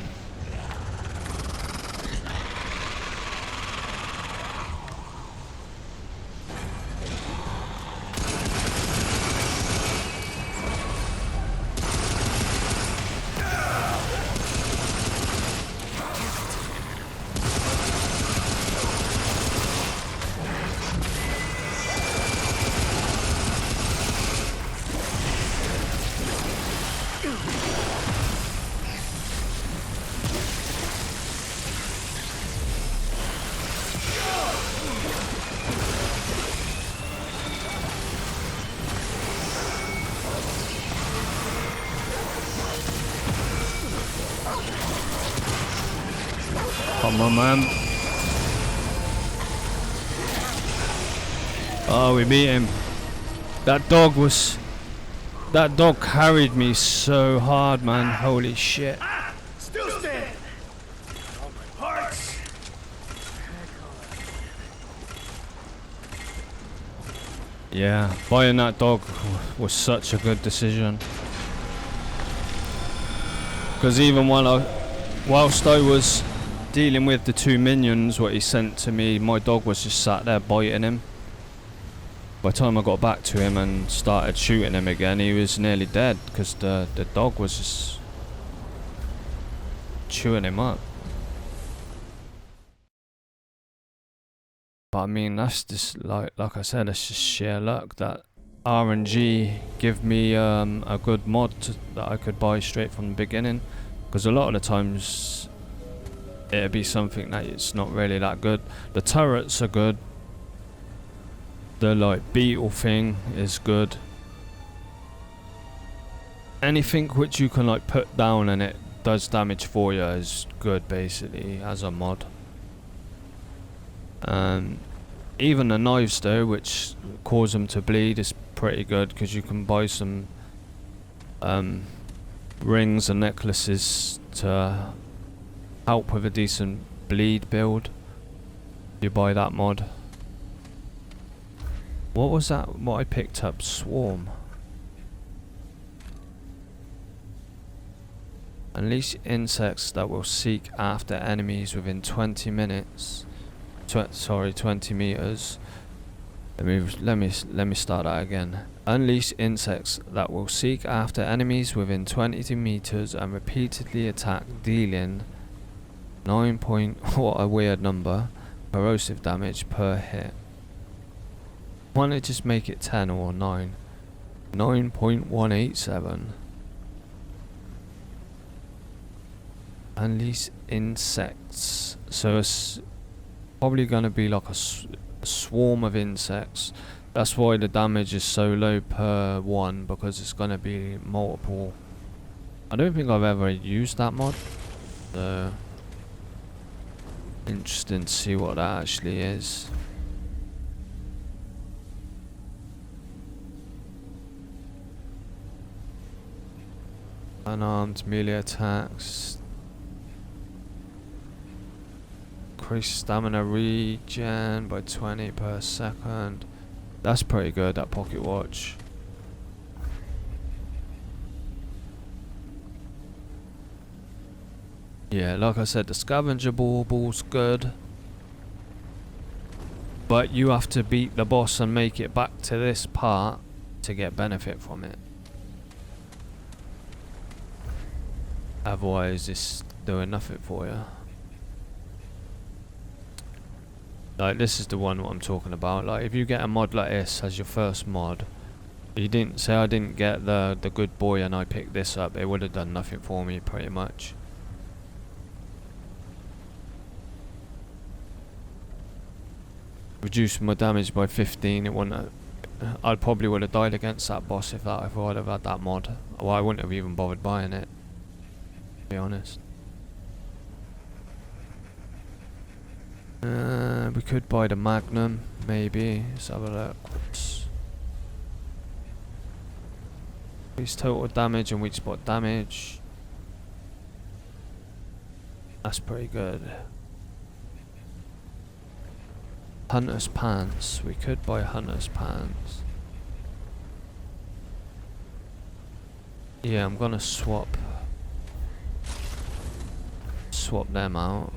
Come on, man. Oh, we beat him. That dog carried me so hard, man. Holy shit. Still stand. All my parts. Yeah, buying that dog was such a good decision. Because even whilst I was dealing with the 2 minions what he sent to me, my dog was just sat there biting him. By the time I got back to him and started shooting him again, he was nearly dead because the dog was just chewing him up. But I mean, that's just like I said, it's just sheer luck that RNG give me a good mod that I could buy straight from the beginning. Because a lot of the times it'd be something that it's not really that good. The turrets are good. The like beetle thing is good. Anything which you can like put down and it does damage for you is good basically as a mod. Even the knives though, which cause them to bleed, is pretty good because you can buy some rings and necklaces to help with a decent bleed build. You buy that mod. What was that? What I picked up? Swarm. Unleash insects that will seek after enemies within 20 minutes. 20 meters. Let me start that again. Unleash insects that will seek after enemies within 20 meters and repeatedly attack, dealing 9 what a weird number, corrosive damage per hit. Why don't they just make it 10 or 9? 9.187. Unleash insects. So it's probably going to be like a swarm of insects. That's why the damage is so low per one, because it's going to be multiple. I don't think I've ever used that mod. So interesting to see what that actually is. Unarmed melee attacks. Increase stamina regen by 20 per second. That's pretty good, that pocket watch. Yeah, like I said, the scavenger baubles good. But you have to beat the boss and make it back to this part to get benefit from it. Otherwise, it's doing nothing for you. Like, this is the one what I'm talking about. Like, if you get a mod like this as your first mod, you didn't say I didn't get the good boy and I picked this up, it would have done nothing for me pretty much. Reduce my damage by 15. It wouldn't. I probably would have died against that boss if I'd have had that mod. Well, I wouldn't have even bothered buying it, to be honest. We could buy the Magnum, maybe. Let's have a look. Increase total damage and weak spot damage. That's pretty good. Hunter's pants. We could buy Hunter's pants. Yeah, I'm gonna swap them out.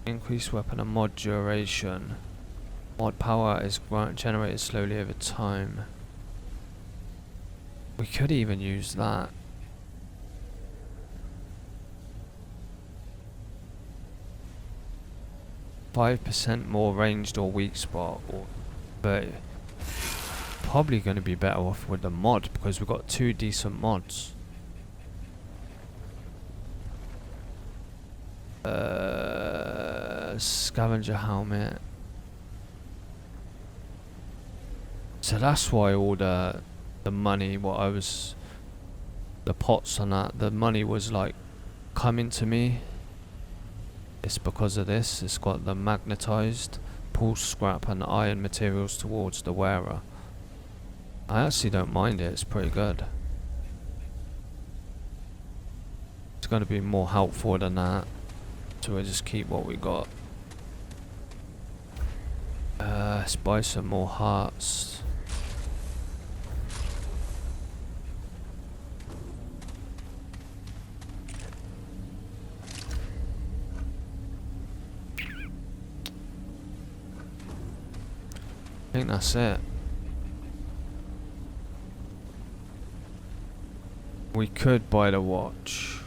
Increase weapon and mod duration. Mod power is generated slowly over time. We could even use that. %5 more ranged or weak spot, but probably going to be better off with the mod because we've got 2 decent mods. Scavenger helmet. So that's why all the money, the pots on that, the money was like coming to me. It's because of this. It's got the magnetized, pulse scrap and iron materials towards the wearer. I actually don't mind it, it's pretty good. It's going to be more helpful than that, so we'll just keep what we got. Let's buy some more hearts. I think that's it. We could buy the watch.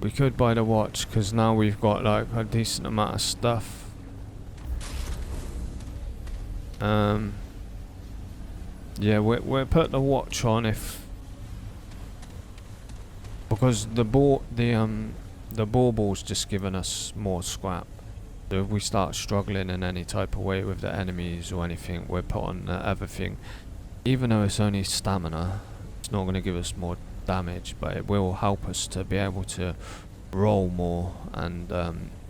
We could buy the watch because now we've got like a decent amount of stuff. Yeah, we'll put the watch on because the baubles just giving us more scrap. So if we start struggling in any type of way with the enemies or anything, we'll put on the other thing. Even though it's only stamina, it's not going to give us more damage, but it will help us to be able to roll more and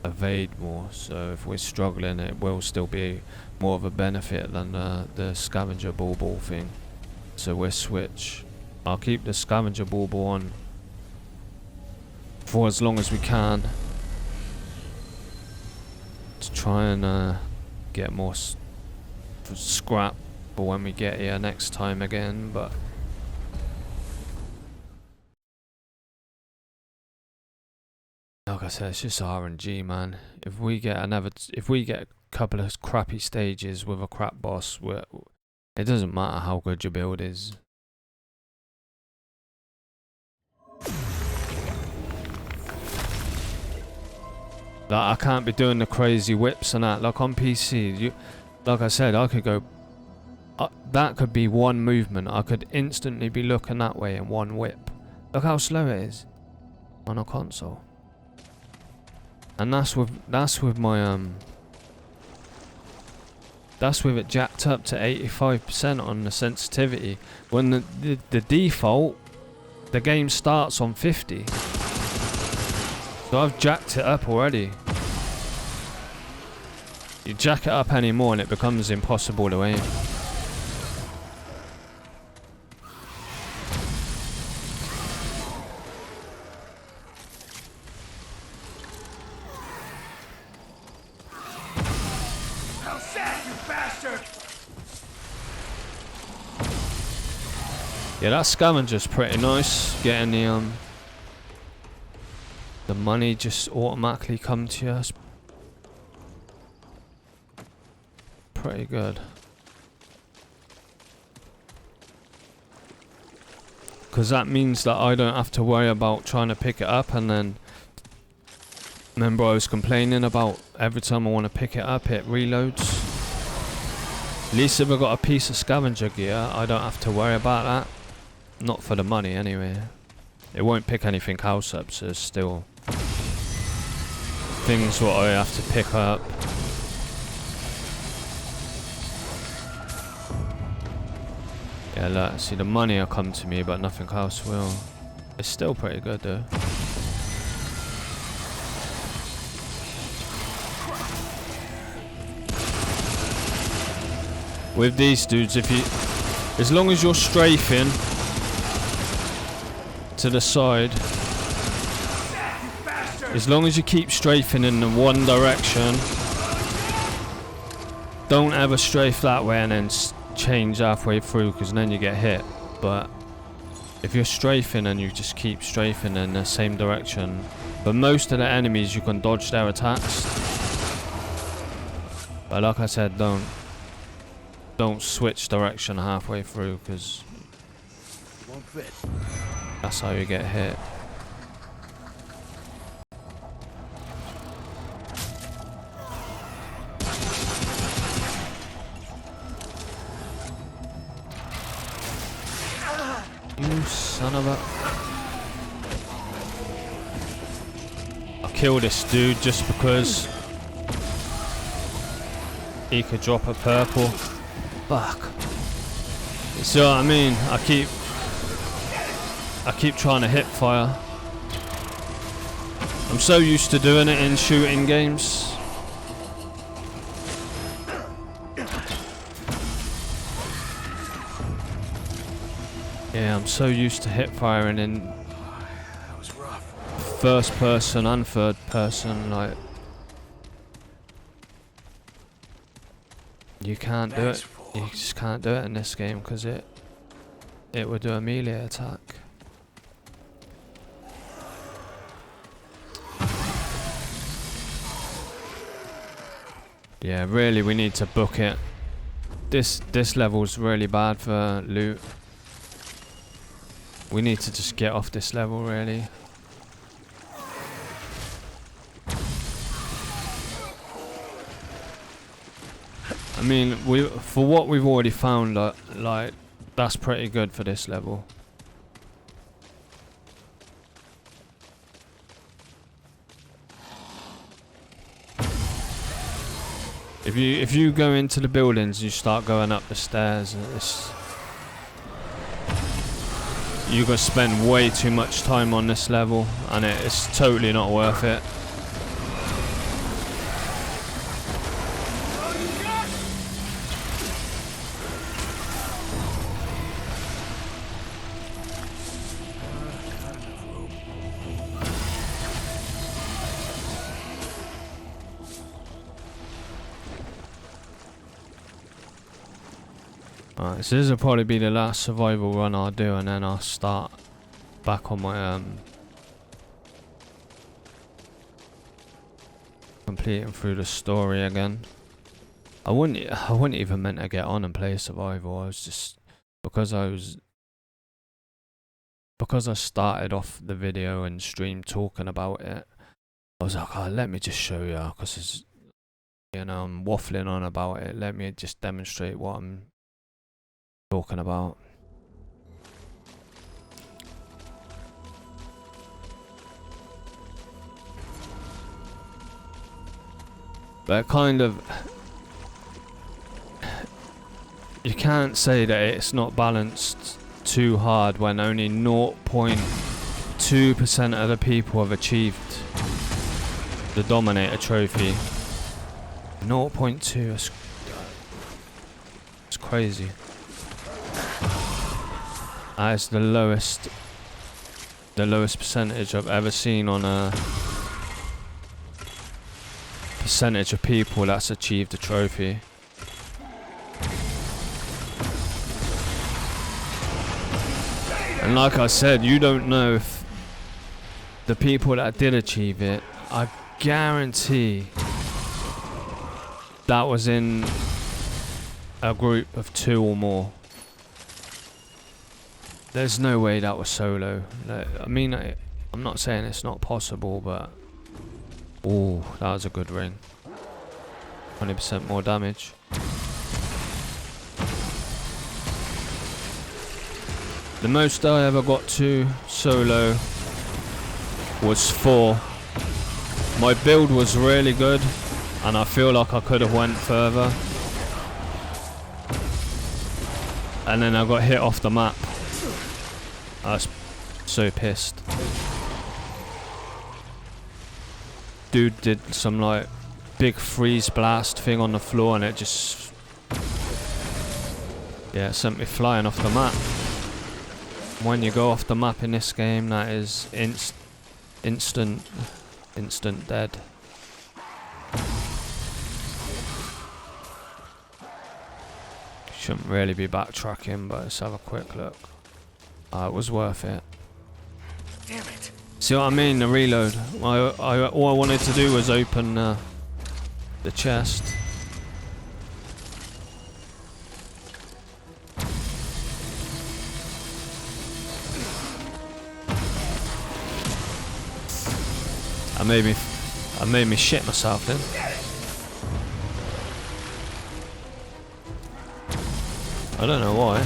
evade more. So if we're struggling, it will still be more of a benefit than the scavenger bauble thing. So we'll switch. I'll keep the scavenger bauble on for as long as we can to try and get more scrap for when we get here next time again. But like I said, it's just RNG, man. If we get a couple of crappy stages with a crap boss, it doesn't matter how good your build is. Like, I can't be doing the crazy whips and that. Like on PC, like I said, I could go. That could be one movement. I could instantly be looking that way in one whip. Look how slow it is on a console. And that's with my that's with it jacked up to 85% on the sensitivity. When the default, the game starts on 50. So I've jacked it up already. You jack it up anymore and it becomes impossible to aim. Yeah, that scavenger's pretty nice. Getting the money just automatically come to you. That's pretty good. Because that means that I don't have to worry about trying to pick it up and then... Remember I was complaining about every time I want to pick it up it reloads. At least if I've got a piece of scavenger gear I don't have to worry about that. Not for the money anyway. It won't pick anything else up, so there's still things what I have to pick up. Yeah, look, see the money will come to me but nothing else will. It's still pretty good though. With these dudes, as long as you're strafing to the side, as long as you keep strafing in the one direction, don't ever strafe that way and then change halfway through, because then you get hit. But if you're strafing and you just keep strafing in the same direction, but most of the enemies you can dodge their attacks. But like I said, don't switch direction halfway through, because that's how you get hit. You son of a... I'll kill this dude just because he could drop a purple. Fuck. You see what I mean? I keep trying to hip fire. I'm so used to doing it in shooting games. Yeah, I'm so used to hip firing in first person and third person, like you can't do it. You just can't do it in this game because it would do a melee attack. Yeah, really we need to book it. This level's really bad for loot. We need to just get off this level, really. I mean, for what we've already found, like that's pretty good for this level. If you go into the buildings, you start going up the stairs. And you gotta spend way too much time on this level, and it's totally not worth it. Alright, so this will probably be the last survival run I'll do, and then I'll start back on my completing through the story again. I wouldn't even meant to get on and play survival. I was just because I started off the video and stream talking about it. I was like, oh, let me just show you, because it's, you know, I'm waffling on about it. Let me just demonstrate what I'm talking about. But kind of, you can't say that it's not balanced too hard when only 0.2% of the people have achieved the Dominator trophy. 0.2, it's crazy. That is the lowest percentage I've ever seen on a percentage of people that's achieved the trophy. And like I said, you don't know if the people that did achieve it, I guarantee that was in a group of 2 or more. There's no way that was solo. I mean, I'm not saying it's not possible, but oh, that was a good ring. 20% more damage. The most I ever got to solo was 4. My build was really good, and I feel like I could have went further. And then I got hit off the map. I was so pissed. Dude did some like big freeze blast thing on the floor, and it just, yeah, sent me flying off the map. When you go off the map in this game, that is instant dead. Shouldn't really be backtracking, but let's have a quick look. It was worth it. Damn it. See what I mean? The reload. All I wanted to do was open the chest. I made me shit myself then. I don't know why.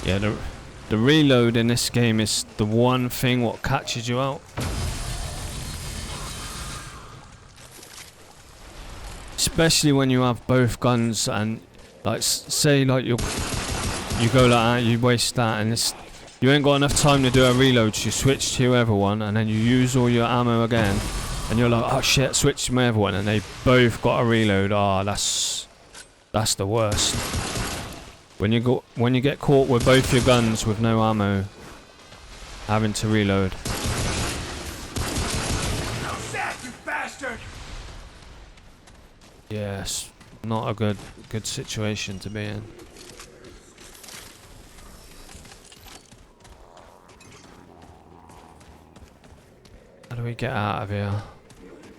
Yeah, the reload in this game is the one thing what catches you out. Especially when you have both guns, and like say like you go like that, you waste that, and you ain't got enough time to do a reload, so you switch to your other one, and then you use all your ammo again, and you're like, oh shit, switch to my other one, and they both got a reload. That's the worst. When you get caught with both your guns with no ammo, having to reload. How's that, you bastard? Yes, not a good situation to be in. How do we get out of here?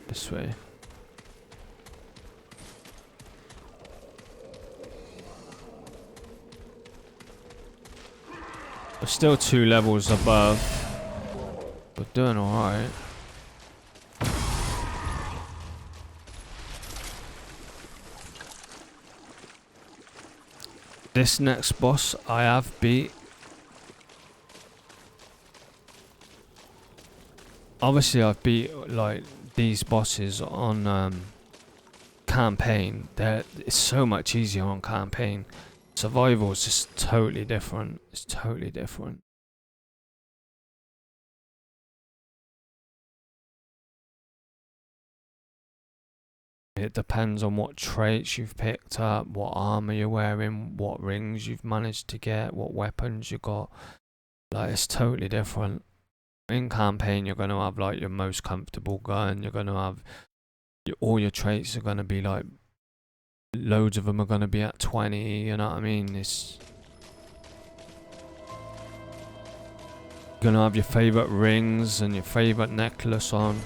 This way. We're still 2 levels above. We're doing alright. This next boss I have beat. obviously I've beat like these bosses on campaign. It's so much easier on campaign. Survival is just totally different. It's totally different. It depends on what traits you've picked up, what armor you're wearing, what rings you've managed to get, what weapons you got. Like, it's totally different. In campaign, you're going to have like your most comfortable gun. You're going to have all your traits are going to be like, loads of them are going to be at 20. You know what I mean? It's you're going to have your favorite rings and your favorite necklace on.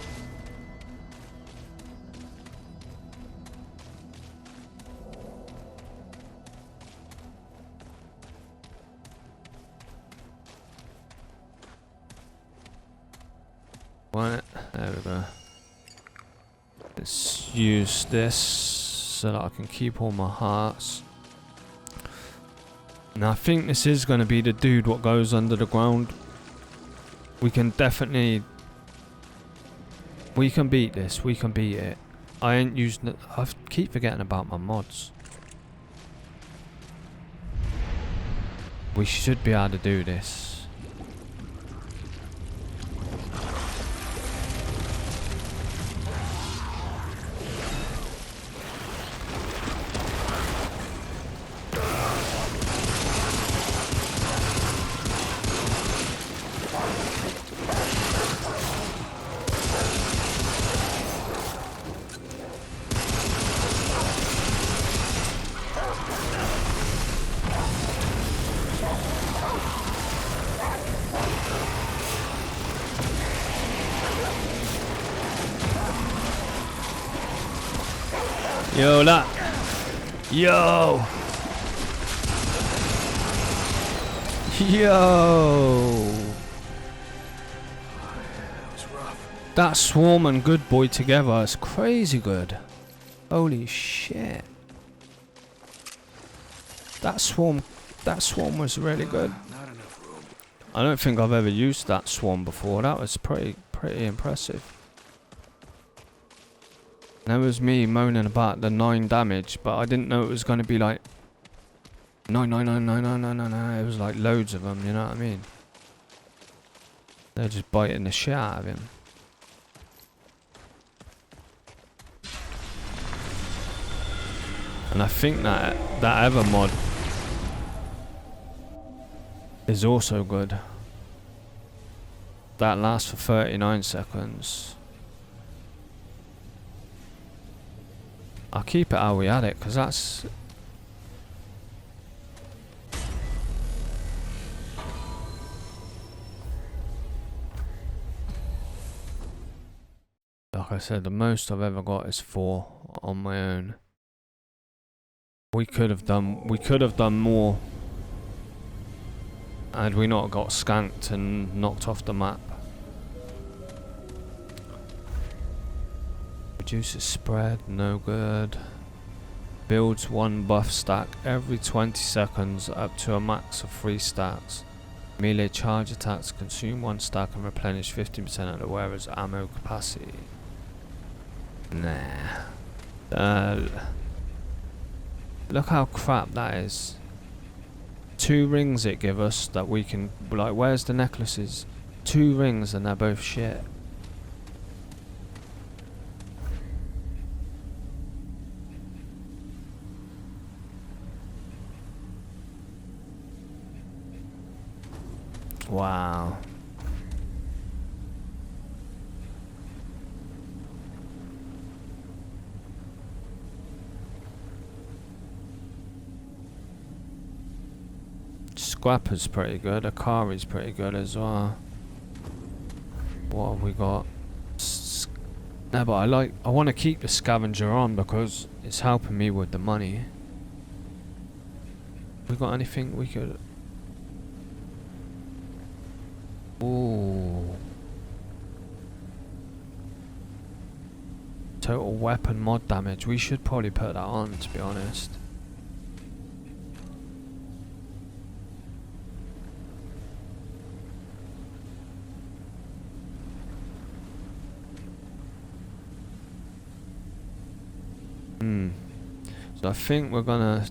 Right, there we go. Let's use this so that I can keep all my hearts. Now I think this is going to be the dude what goes under the ground. We can definitely... We can beat this. We can beat it. I ain't used... I keep forgetting about my mods. We should be able to do this. Yo, that. Yo. Yo. That Swarm and Good Boy together is crazy good. Holy shit. That Swarm was really good. I don't think I've ever used that Swarm before. That was pretty impressive. That was me moaning about the 9 damage, but I didn't know it was going to be like 9. It was like loads of them, you know what I mean? They're just biting the shit out of him. And I think that other mod is also good. That lasts for 39 seconds. I'll keep it how we had it, because that's... Like I said, the most I've ever got is 4 on my own. We could have done more had we not got skanked and knocked off the map. Reduces spread, no good. Builds 1 buff stack every 20 seconds up to a max of 3 stacks. Melee charge attacks consume 1 stack and replenish 15% of the wearer's ammo capacity. Nah. Look how crap that is. 2 rings it give us that we can... Like, where's the necklaces? 2 rings and they're both shit. Wow. Scrapper's pretty good. Akari's pretty good as well. What have we got? No, but I want to keep the scavenger on because it's helping me with the money. We got anything we could... Ooh. Total weapon mod damage. We should probably put that on, to be honest. So I think we're gonna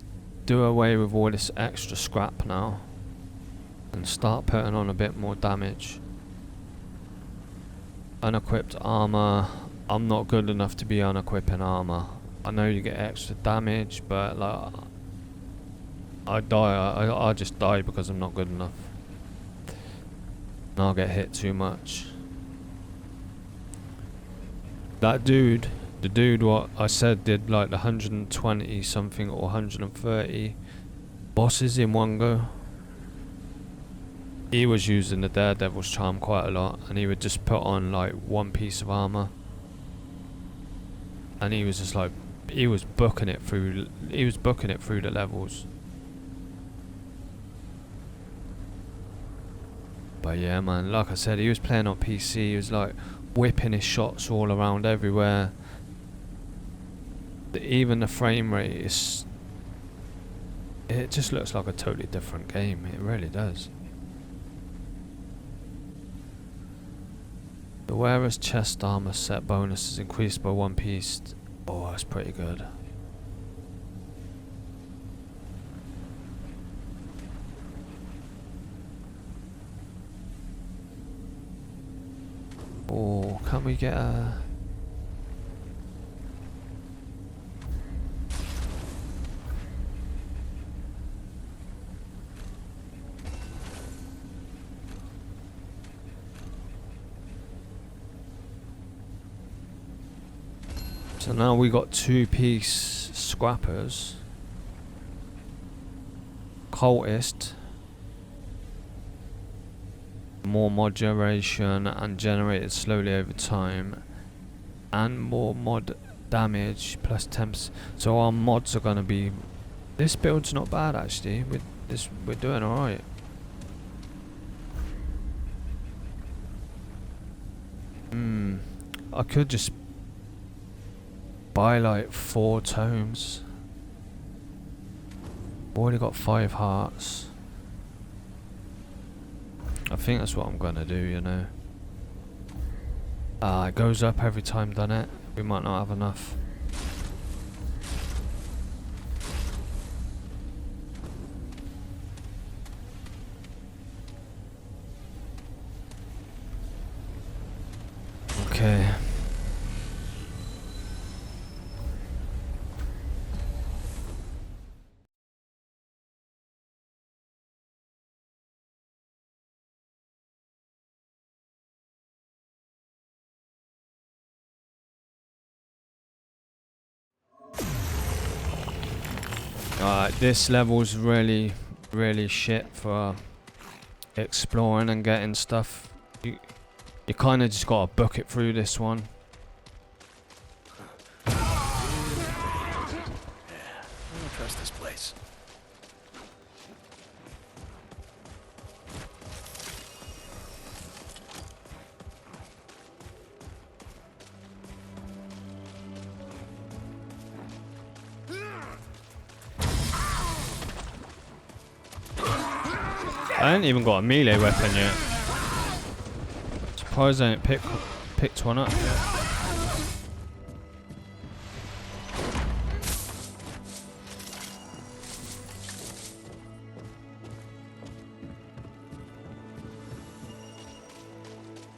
do away with all this extra scrap now and start putting on a bit more damage. Unequipped armor. I'm not good enough to be unequipping armor. I know you get extra damage, but like I die. I just die because I'm not good enough. And I'll get hit too much. That dude, the dude what I said did like the 120 something or 130 bosses in one go. He was using the Daredevil's charm quite a lot, and he would just put on like one piece of armor, and he was just like, he was booking it through the levels. But yeah, man, like I said, he was playing on PC. He was like whipping his shots all around everywhere. Even the frame rate is, it just looks like a totally different game. It really does. The wearer's chest armor set bonus is increased by 1 piece. Oh, that's pretty good. Oh, can't we get a... So now we got 2-piece scrappers. Cultist. More mod duration and generated slowly over time. And more mod damage plus temps. So our mods are gonna be... This build's not bad actually. We're doing alright. I could just buy like 4 tomes. Already got 5 hearts. I think that's what I'm gonna do, you know. It goes up every time, done it. We might not have enough. Okay. This level's really shit for exploring and getting stuff. You kind of just gotta book it through this one. I don't trust this place. I ain't even got a melee weapon yet. Surprised I ain't picked one up yet.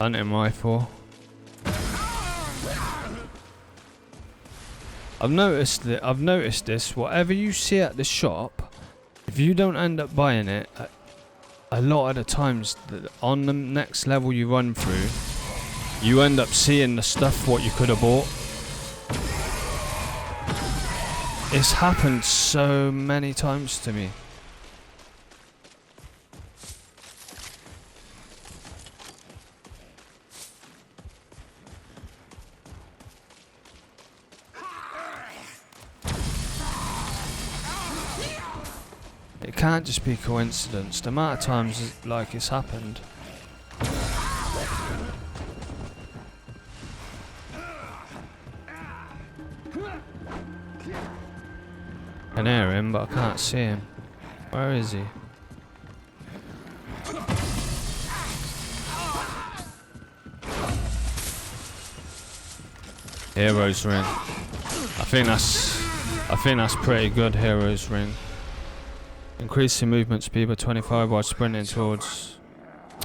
Hunting rifle. I've noticed this. Whatever you see at the shop, if you don't end up buying it, a lot of the times on the next level you run through, you end up seeing the stuff what you could have bought. It's happened so many times to me. It can't just be coincidence. The amount of times like it's happened. I can hear him, but I can't see him. Where is he? Heroes ring. I think that's I think that's pretty good, Hero's Ring. Increase your movement speed by 25 while sprinting towards...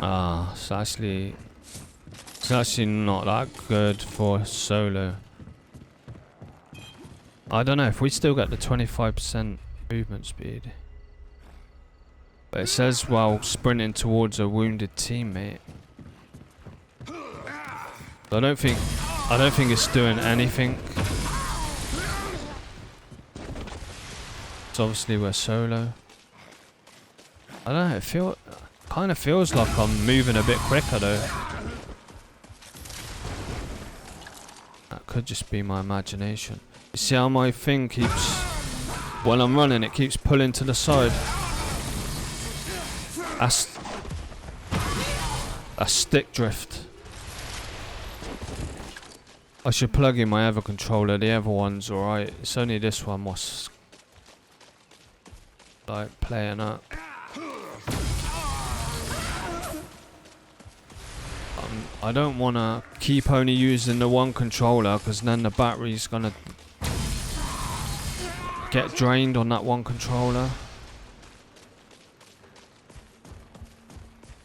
Ah, it's actually not that good for solo. I don't know if we still get the 25% movement speed. But it says while sprinting towards a wounded teammate. I don't think it's doing anything. So obviously we're solo. I don't know, it kind of feels like I'm moving a bit quicker though. That could just be my imagination. You see how my thing keeps, while I'm running, it keeps pulling to the side. That's stick drift. I should plug in my other controller. The other one's alright. It's only this one was like playing up. I don't want to keep only using the one controller because then the battery's gonna get drained on that one controller.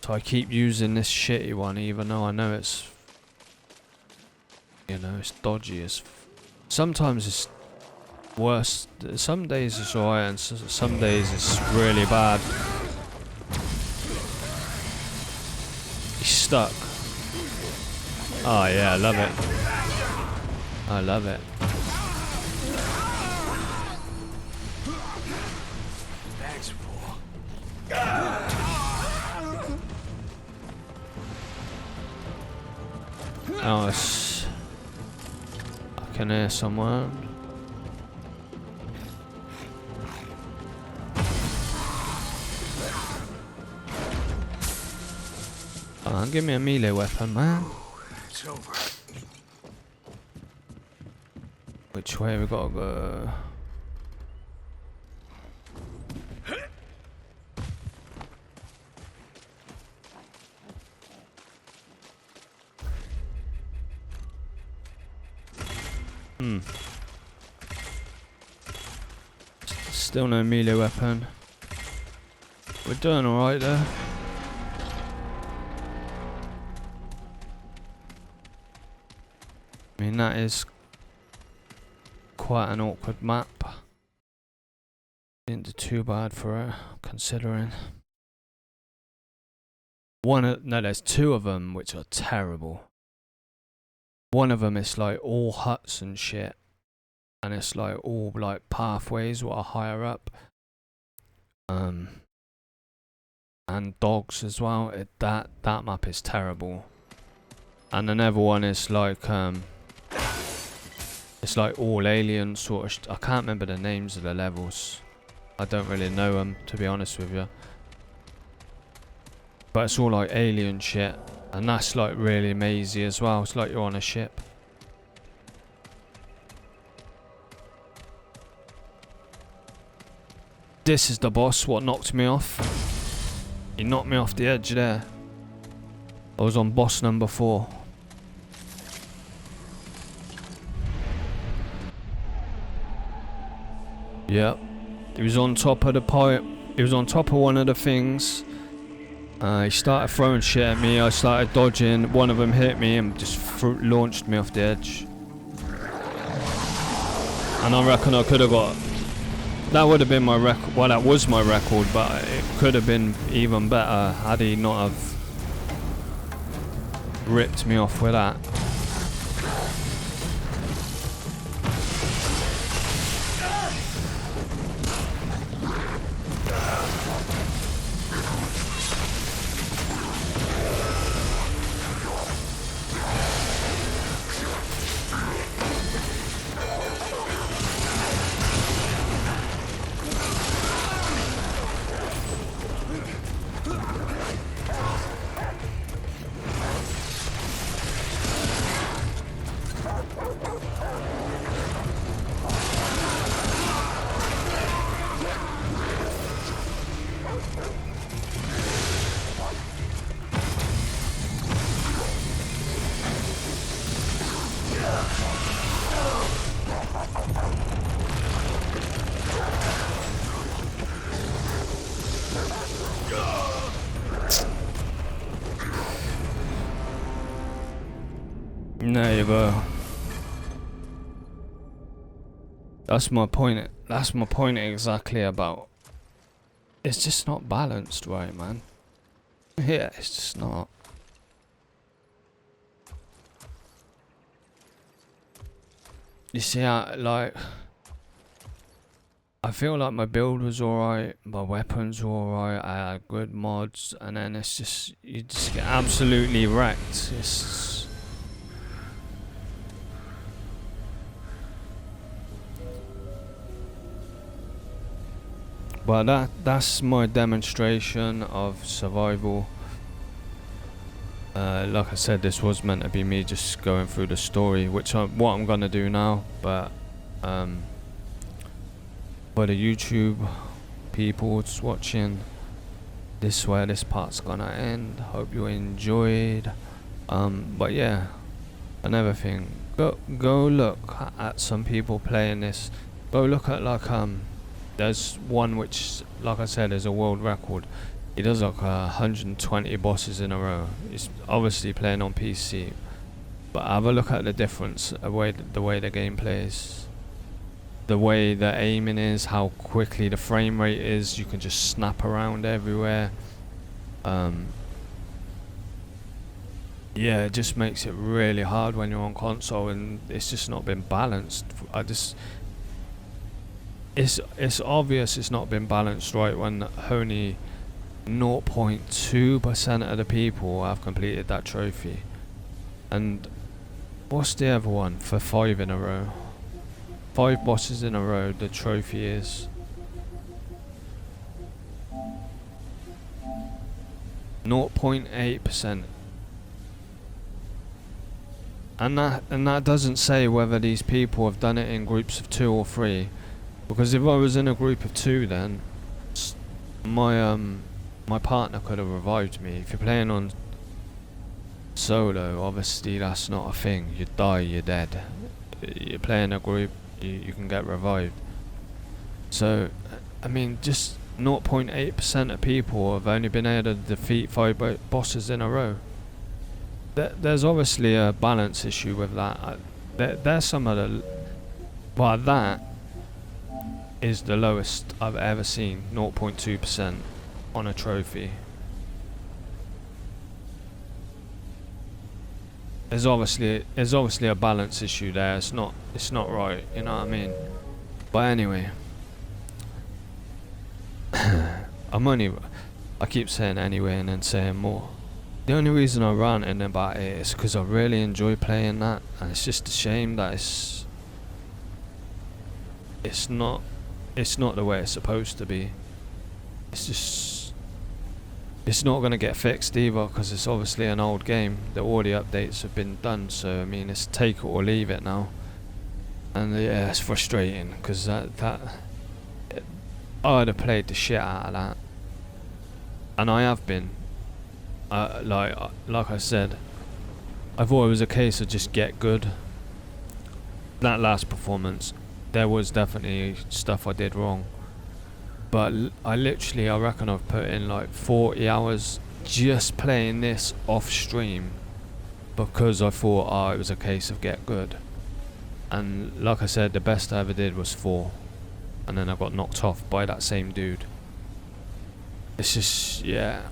So I keep using this shitty one even though I know it's, you know, it's dodgy as sometimes it's worse. Some days it's alright and some days it's really bad. He's stuck. Oh yeah, I love it. I love it. Bag's full. Oh, it's... I can hear someone. Come on, give me a melee weapon, man. It's over. Which way we gotta go? Still no melee weapon. We're doing alright there. I mean, that is quite an awkward map. Didn't do too bad for it, considering. No, there's two of them which are terrible. One of them is like all huts and shit. And it's like all like pathways what are higher up. And dogs as well. That map is terrible. And another one is like it's like all alien sort of. I can't remember the names of the levels. I don't really know them, to be honest with you. But it's all like alien shit. And that's like really mazy as well. It's like you're on a ship. This is the boss, what knocked me off. He knocked me off the edge there. I was on boss number 4. Yep. He was on top of the pipe. He was on top of one of the things. He started throwing shit at me. I started dodging. One of them hit me and just launched me off the edge. And I reckon I could have got... That would have been my record. Well, that was my record, but it could have been even better had he not have ripped me off with that. There you go. That's my point. That's my point exactly about. It's just not balanced right, man. Yeah, it's just not. You see, I feel like my build was alright, my weapons were alright, I had good mods, and then it's just, you just get absolutely wrecked. It's... But that's my demonstration of survival. Like I said, this was meant to be me just going through the story, which what I'm gonna do now, but for the YouTube people that's watching, this is where this part's gonna end. Hope you enjoyed. But yeah, another thing, go look at some people playing this. Go look at like there's one which, like I said, is a world record. He does like 120 bosses in a row. He's obviously playing on PC, but have a look at the difference, the way the game plays, the way the aiming is, how quickly the frame rate is. You can just snap around everywhere. Yeah, it just makes it really hard when you're on console, and it's just not been balanced. It's obvious it's not been balanced right when only 0.2% of the people have completed that trophy. And what's the other one for 5 in a row? 5 bosses in a row, the trophy is 0.8%. And that doesn't say whether these people have done it in groups of 2 or 3. Because if I was in a group of 2, then my partner could have revived me. If you're playing on solo, obviously that's not a thing. You die, you're dead. You're playing a group, you can get revived. So, I mean, just 0.8% of people have only been able to defeat 5 bosses in a row. There's obviously a balance issue with that. There's some of the... Well, that is the lowest I've ever seen, 0.2% on a trophy. There's obviously a balance issue there. It's not right, you know what I mean? But anyway, I keep saying anyway and then saying more. The only reason I'm ranting about it is because I really enjoy playing that, and it's just a shame that it's not the way it's supposed to be. It's not going to get fixed either, because it's obviously an old game. All the updates have been done, so I mean, it's take it or leave it now. And yeah, it's frustrating, because I would have played the shit out of that, and I have been. Like I said, I thought it was a case of just get good. That last performance, there was definitely stuff I did wrong, but I reckon I've put in like 40 hours just playing this off stream, because I thought, it was a case of get good. And like I said, the best I ever did was 4, and then I got knocked off by that same dude. It's just, yeah,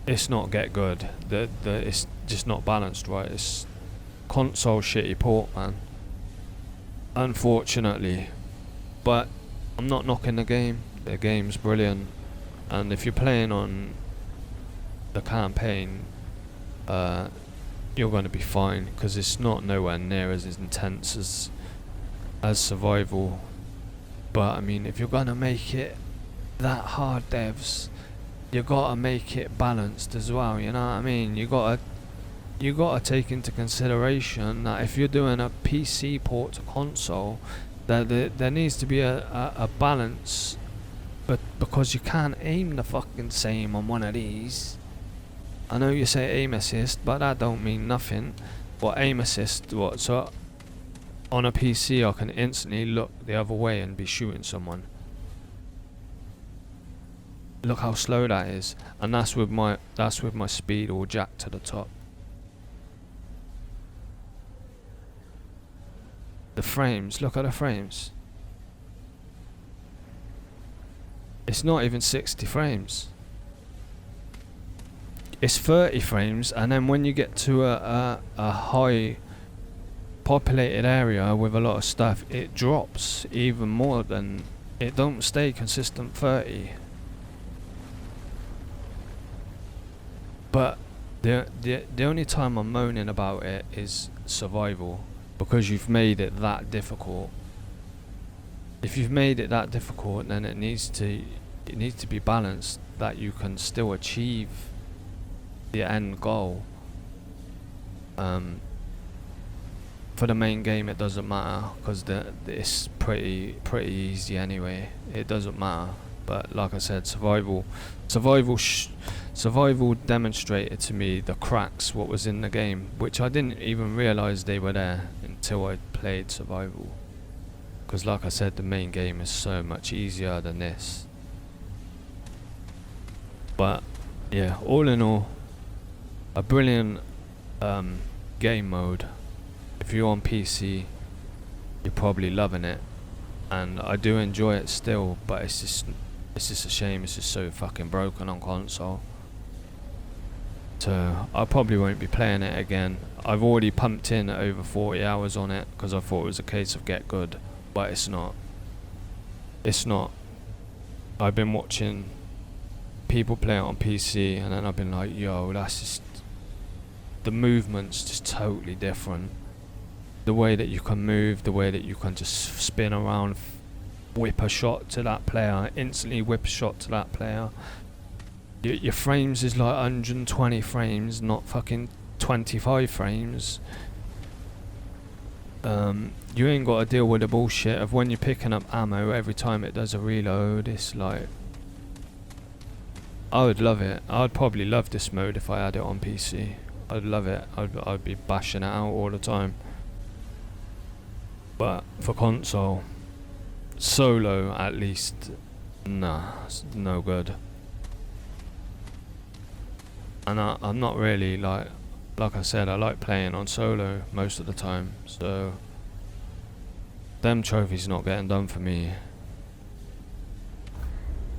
it's not get good. It's just not balanced right. It's console shitty port, man, unfortunately. But I'm not knocking the game. The game's brilliant, and if you're playing on the campaign, you're going to be fine, because it's not nowhere near as intense as survival. But I mean, if you're going to make it that hard, devs, you gotta make it balanced as well, you know what I mean? You gotta take into consideration that if you're doing a PC port to console, that there needs to be a balance, but because you can't aim the fucking same on one of these. I know you say aim assist, but that don't mean nothing. What aim assist, what? So on a PC I can instantly look the other way and be shooting someone. Look how slow that is, and that's with my speed all jacked to the top. The frames, look at the frames. It's not even 60 frames. It's 30 frames, and then when you get to a high populated area with a lot of stuff, it drops even more than, it don't stay consistent 30. But the only time I'm moaning about it is survival, because you've made it that difficult. If you've made it that difficult, then it needs to be balanced, that you can still achieve the end goal. For the main game it doesn't matter, because it's pretty easy anyway. It doesn't matter. But like I said, survival demonstrated to me the cracks what was in the game, which I didn't even realise they were there until I played survival. Because like I said, the main game is so much easier than this. But yeah, all in all, a brilliant game mode. If you're on PC, you're probably loving it, and I do enjoy it still, but it's just a shame it's just so fucking broken on console. So I probably won't be playing it again. I've already pumped in over 40 hours on it because I thought it was a case of get good, but it's not. It's not. I've been watching people play it on PC, and then I've been like, yo, that's just, the movement's just totally different. The way that you can move, the way that you can just spin around, whip a shot to that player, instantly whip a shot to that player. Your frames is like 120 frames, not fucking 25 frames. You ain't got to deal with the bullshit of when you're picking up ammo every time it does a reload. It's like, I would love it. I'd probably love this mode if I had it on PC. I'd love it. I'd be bashing it out all the time. But for console, solo at least, nah, it's no good. And I'm not really like I said, I like playing on solo most of the time, so them trophies not getting done for me.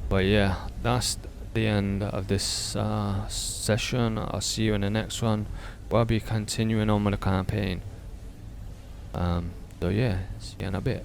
But yeah, that's the end of this session. I'll see you in the next one, where I'll be continuing on with the campaign. So yeah, see you in a bit.